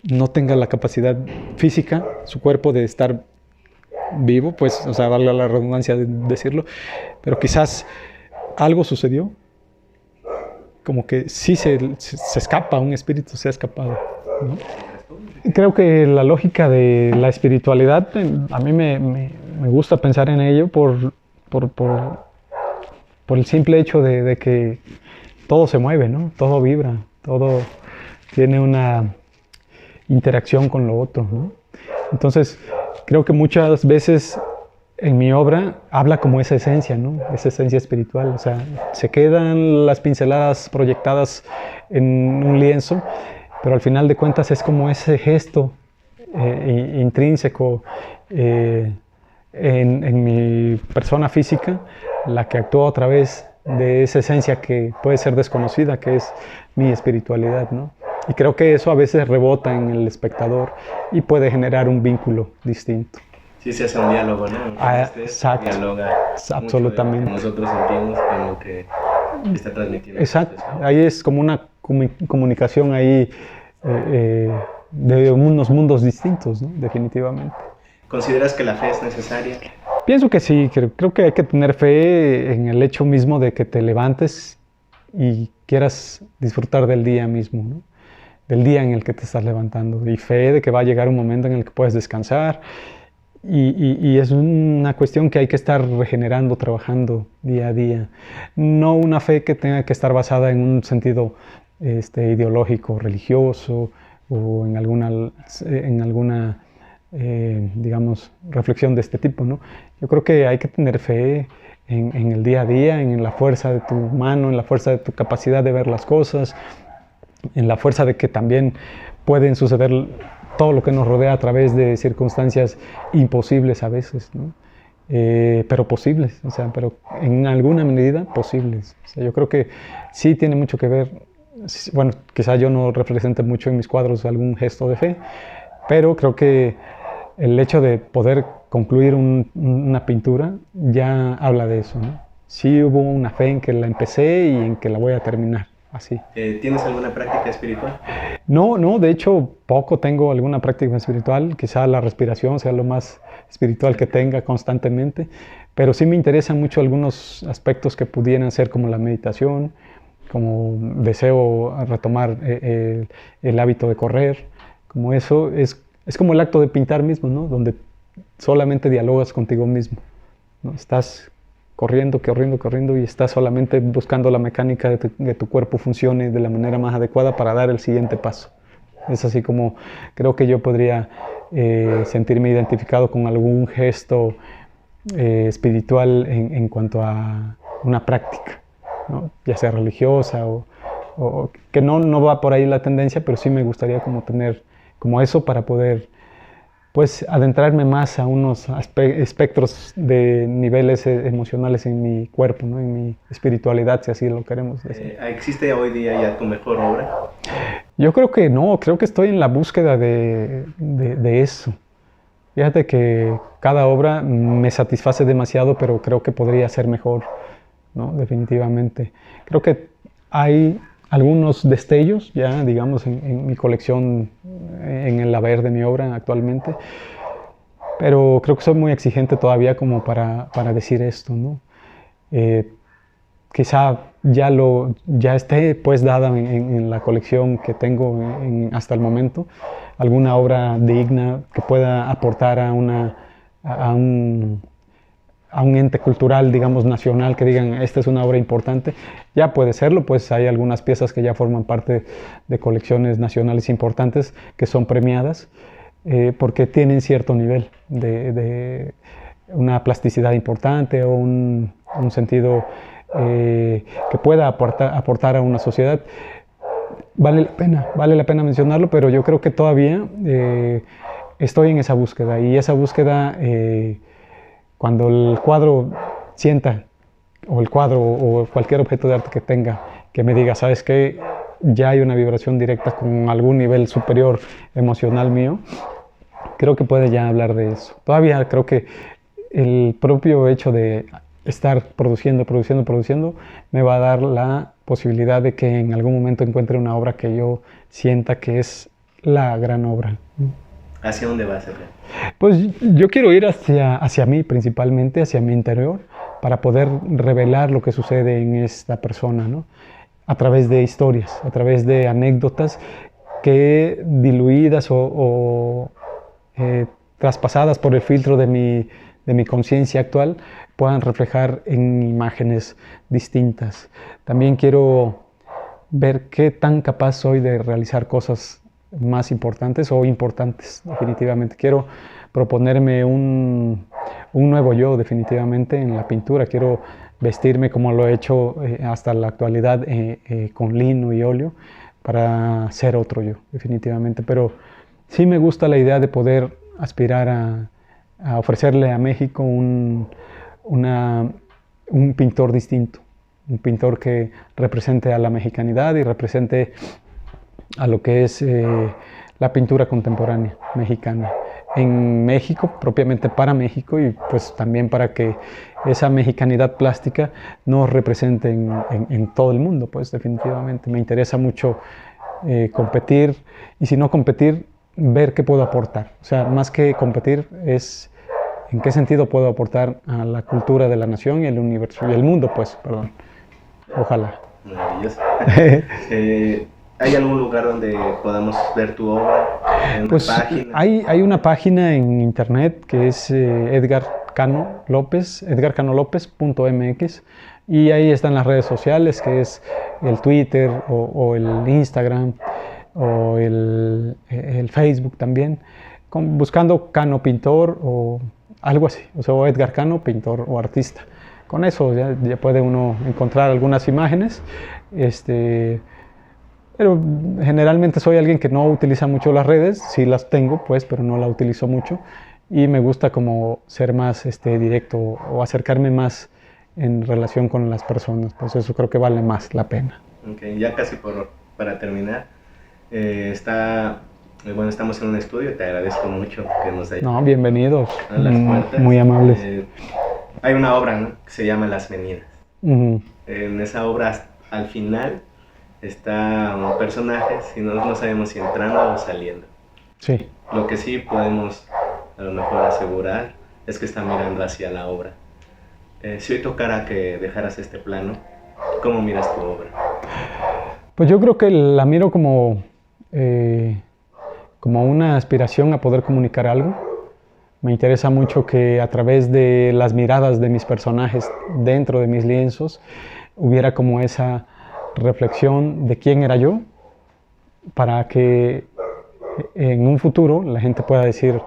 no tenga la capacidad física, su cuerpo de estar vivo, pues, o sea, valga la redundancia de decirlo, pero quizás algo sucedió, como que sí se escapa, un espíritu se ha escapado, ¿no? Creo que la lógica de la espiritualidad, a mí me gusta pensar en ello por el simple hecho de que todo se mueve, ¿no? Todo vibra, todo tiene una interacción con lo otro, ¿no? Entonces, creo que muchas veces en mi obra habla como esa esencia, ¿no? Esa esencia espiritual, o sea, se quedan las pinceladas proyectadas en un lienzo, pero al final de cuentas es como ese gesto intrínseco en mi persona física, la que actúa a través de esa esencia que puede ser desconocida, que es mi espiritualidad, ¿no? Y creo que eso a veces rebota en el espectador y puede generar un vínculo distinto. Sí, se hace un diálogo, ¿no? Exacto. Dialoga Absolutamente. mucho de lo que nosotros sentimos con lo que está transmitiendo. Exacto. Ahí es como una comunicación ahí de unos mundos distintos, ¿no? Definitivamente. ¿Consideras que la fe es necesaria? Pienso que sí, creo que hay que tener fe en el hecho mismo de que te levantes y quieras disfrutar del día mismo, ¿no? Del día en el que te estás levantando, y fe de que va a llegar un momento en el que puedes descansar, y es una cuestión que hay que estar regenerando, trabajando día a día. No una fe que tenga que estar basada en un sentido ideológico, religioso, o en alguna digamos, reflexión de este tipo, ¿no? Yo creo que hay que tener fe en el día a día, en la fuerza de tu mano, en la fuerza de tu capacidad de ver las cosas, en la fuerza de que también pueden suceder todo lo que nos rodea a través de circunstancias imposibles a veces, ¿no? Pero posibles, o sea, pero en alguna medida posibles. O sea, yo creo que sí tiene mucho que ver, bueno, quizá yo no represente mucho en mis cuadros algún gesto de fe, pero creo que el hecho de poder concluir una pintura ya habla de eso, ¿no? Sí hubo una fe en que la empecé y en que la voy a terminar, así. ¿Tienes alguna práctica espiritual? No, no, de hecho poco tengo alguna práctica espiritual, quizá la respiración sea lo más espiritual que tenga constantemente, pero sí me interesan mucho algunos aspectos que pudieran ser como la meditación, como deseo retomar el hábito de correr, como eso es como el acto de pintar mismo, ¿no? Donde solamente dialogas contigo mismo, ¿no? Estás corriendo, corriendo, corriendo y estás solamente buscando la mecánica de tu cuerpo funcione de la manera más adecuada para dar el siguiente paso. Es así como creo que yo podría sentirme identificado con algún gesto espiritual en cuanto a una práctica, ¿no? Ya sea religiosa o que no va por ahí la tendencia, pero sí me gustaría como tener como eso para poder pues adentrarme más a unos espectros de niveles emocionales en mi cuerpo, ¿no? En mi espiritualidad, si así lo queremos decir. ¿Existe hoy día ya tu mejor obra? Yo creo que no, creo que estoy en la búsqueda de eso. Fíjate que cada obra me satisface demasiado, pero creo que podría ser mejor, ¿no? Definitivamente. Creo que hay algunos destellos ya, digamos, en mi colección, en el haber de mi obra actualmente, pero creo que soy muy exigente todavía como para decir esto, ¿no? Quizá ya esté pues dada en la colección que tengo hasta el momento, alguna obra digna que pueda aportar a un ente cultural, digamos, nacional, que digan, esta es una obra importante, ya puede serlo, pues hay algunas piezas que ya forman parte de colecciones nacionales importantes que son premiadas porque tienen cierto nivel de una plasticidad importante o un sentido que pueda aportar a una sociedad. Vale la pena mencionarlo, pero yo creo que todavía estoy en esa búsqueda y esa búsqueda cuando el cuadro sienta, o el cuadro o cualquier objeto de arte que tenga, que me diga, ¿sabes qué? Ya hay una vibración directa con algún nivel superior emocional mío, creo que puede ya hablar de eso. Todavía creo que el propio hecho de estar produciendo, me va a dar la posibilidad de que en algún momento encuentre una obra que yo sienta que es la gran obra. ¿Hacia dónde vas, Efraín? Pues yo quiero ir hacia mí principalmente, hacia mi interior, para poder revelar lo que sucede en esta persona, ¿no? A través de historias, a través de anécdotas que diluidas o traspasadas por el filtro de mi conciencia actual puedan reflejar en imágenes distintas. También quiero ver qué tan capaz soy de realizar cosas más importantes o importantes, definitivamente. Quiero proponerme un nuevo yo, definitivamente, en la pintura. Quiero vestirme como lo he hecho hasta la actualidad con lino y óleo para ser otro yo, definitivamente. Pero sí me gusta la idea de poder aspirar a ofrecerle a México un pintor distinto, un pintor que represente a la mexicanidad y represente a lo que es la pintura contemporánea mexicana en México, propiamente para México, y pues también para que esa mexicanidad plástica nos represente en todo el mundo, pues definitivamente. Me interesa mucho competir, y si no competir, ver qué puedo aportar. O sea, más que competir es en qué sentido puedo aportar a la cultura de la nación y el universo, y el mundo, pues, perdón. Ojalá. Maravilloso. ¿Hay algún lugar donde podamos ver tu obra? ¿En pues una página? Hay una página en internet que es edgarcanolopez.mx, y ahí están las redes sociales, que es el Twitter o el Instagram o el Facebook también, buscando Cano Pintor o algo así, o sea, o Edgar Cano, pintor o artista. Con eso ya puede uno encontrar algunas imágenes. Pero generalmente soy alguien que no utiliza mucho las redes, sí las tengo pues, pero no la utilizo mucho y me gusta como ser más directo o acercarme más en relación con las personas, pues eso creo que vale más la pena. Ok, ya casi para terminar, bueno, estamos en un estudio, te agradezco mucho que nos hayas No, bienvenidos, las puertas. muy amables. Hay una obra, ¿no?, que se llama Las Venidas. Ujú. En esa obra, al final, está un personaje, si no sabemos si entrando o saliendo. Sí. Lo que sí podemos a lo mejor asegurar es que está mirando hacia la obra. Si hoy tocara que dejaras este plano, ¿cómo miras tu obra? Pues yo creo que la miro como una aspiración a poder comunicar algo. Me interesa mucho que a través de las miradas de mis personajes dentro de mis lienzos hubiera como esa reflexión de quién era yo, para que en un futuro la gente pueda decir,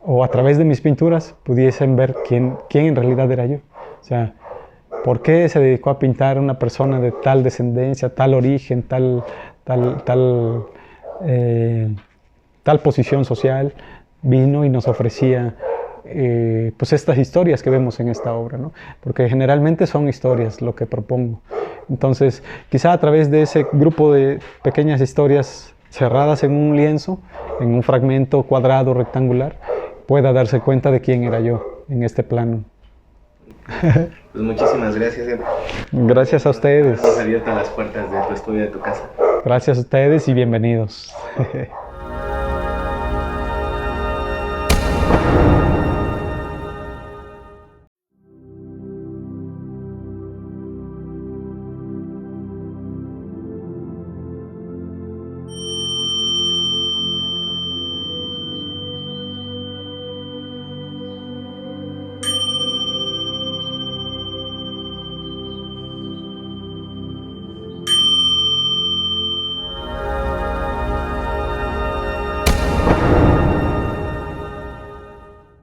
o a través de mis pinturas pudiesen ver quién en realidad era yo. O sea, ¿por qué se dedicó a pintar una persona de tal descendencia, tal origen, tal posición social? Vino y nos ofrecía pues estas historias que vemos en esta obra, ¿no? Porque generalmente son historias lo que propongo. Entonces, quizá a través de ese grupo de pequeñas historias cerradas en un lienzo, en un fragmento cuadrado, rectangular, pueda darse cuenta de quién era yo en este plano. Pues muchísimas gracias, Edgar. Gracias a ustedes. Has abierto las puertas de tu estudio, de tu casa. Gracias a ustedes y bienvenidos.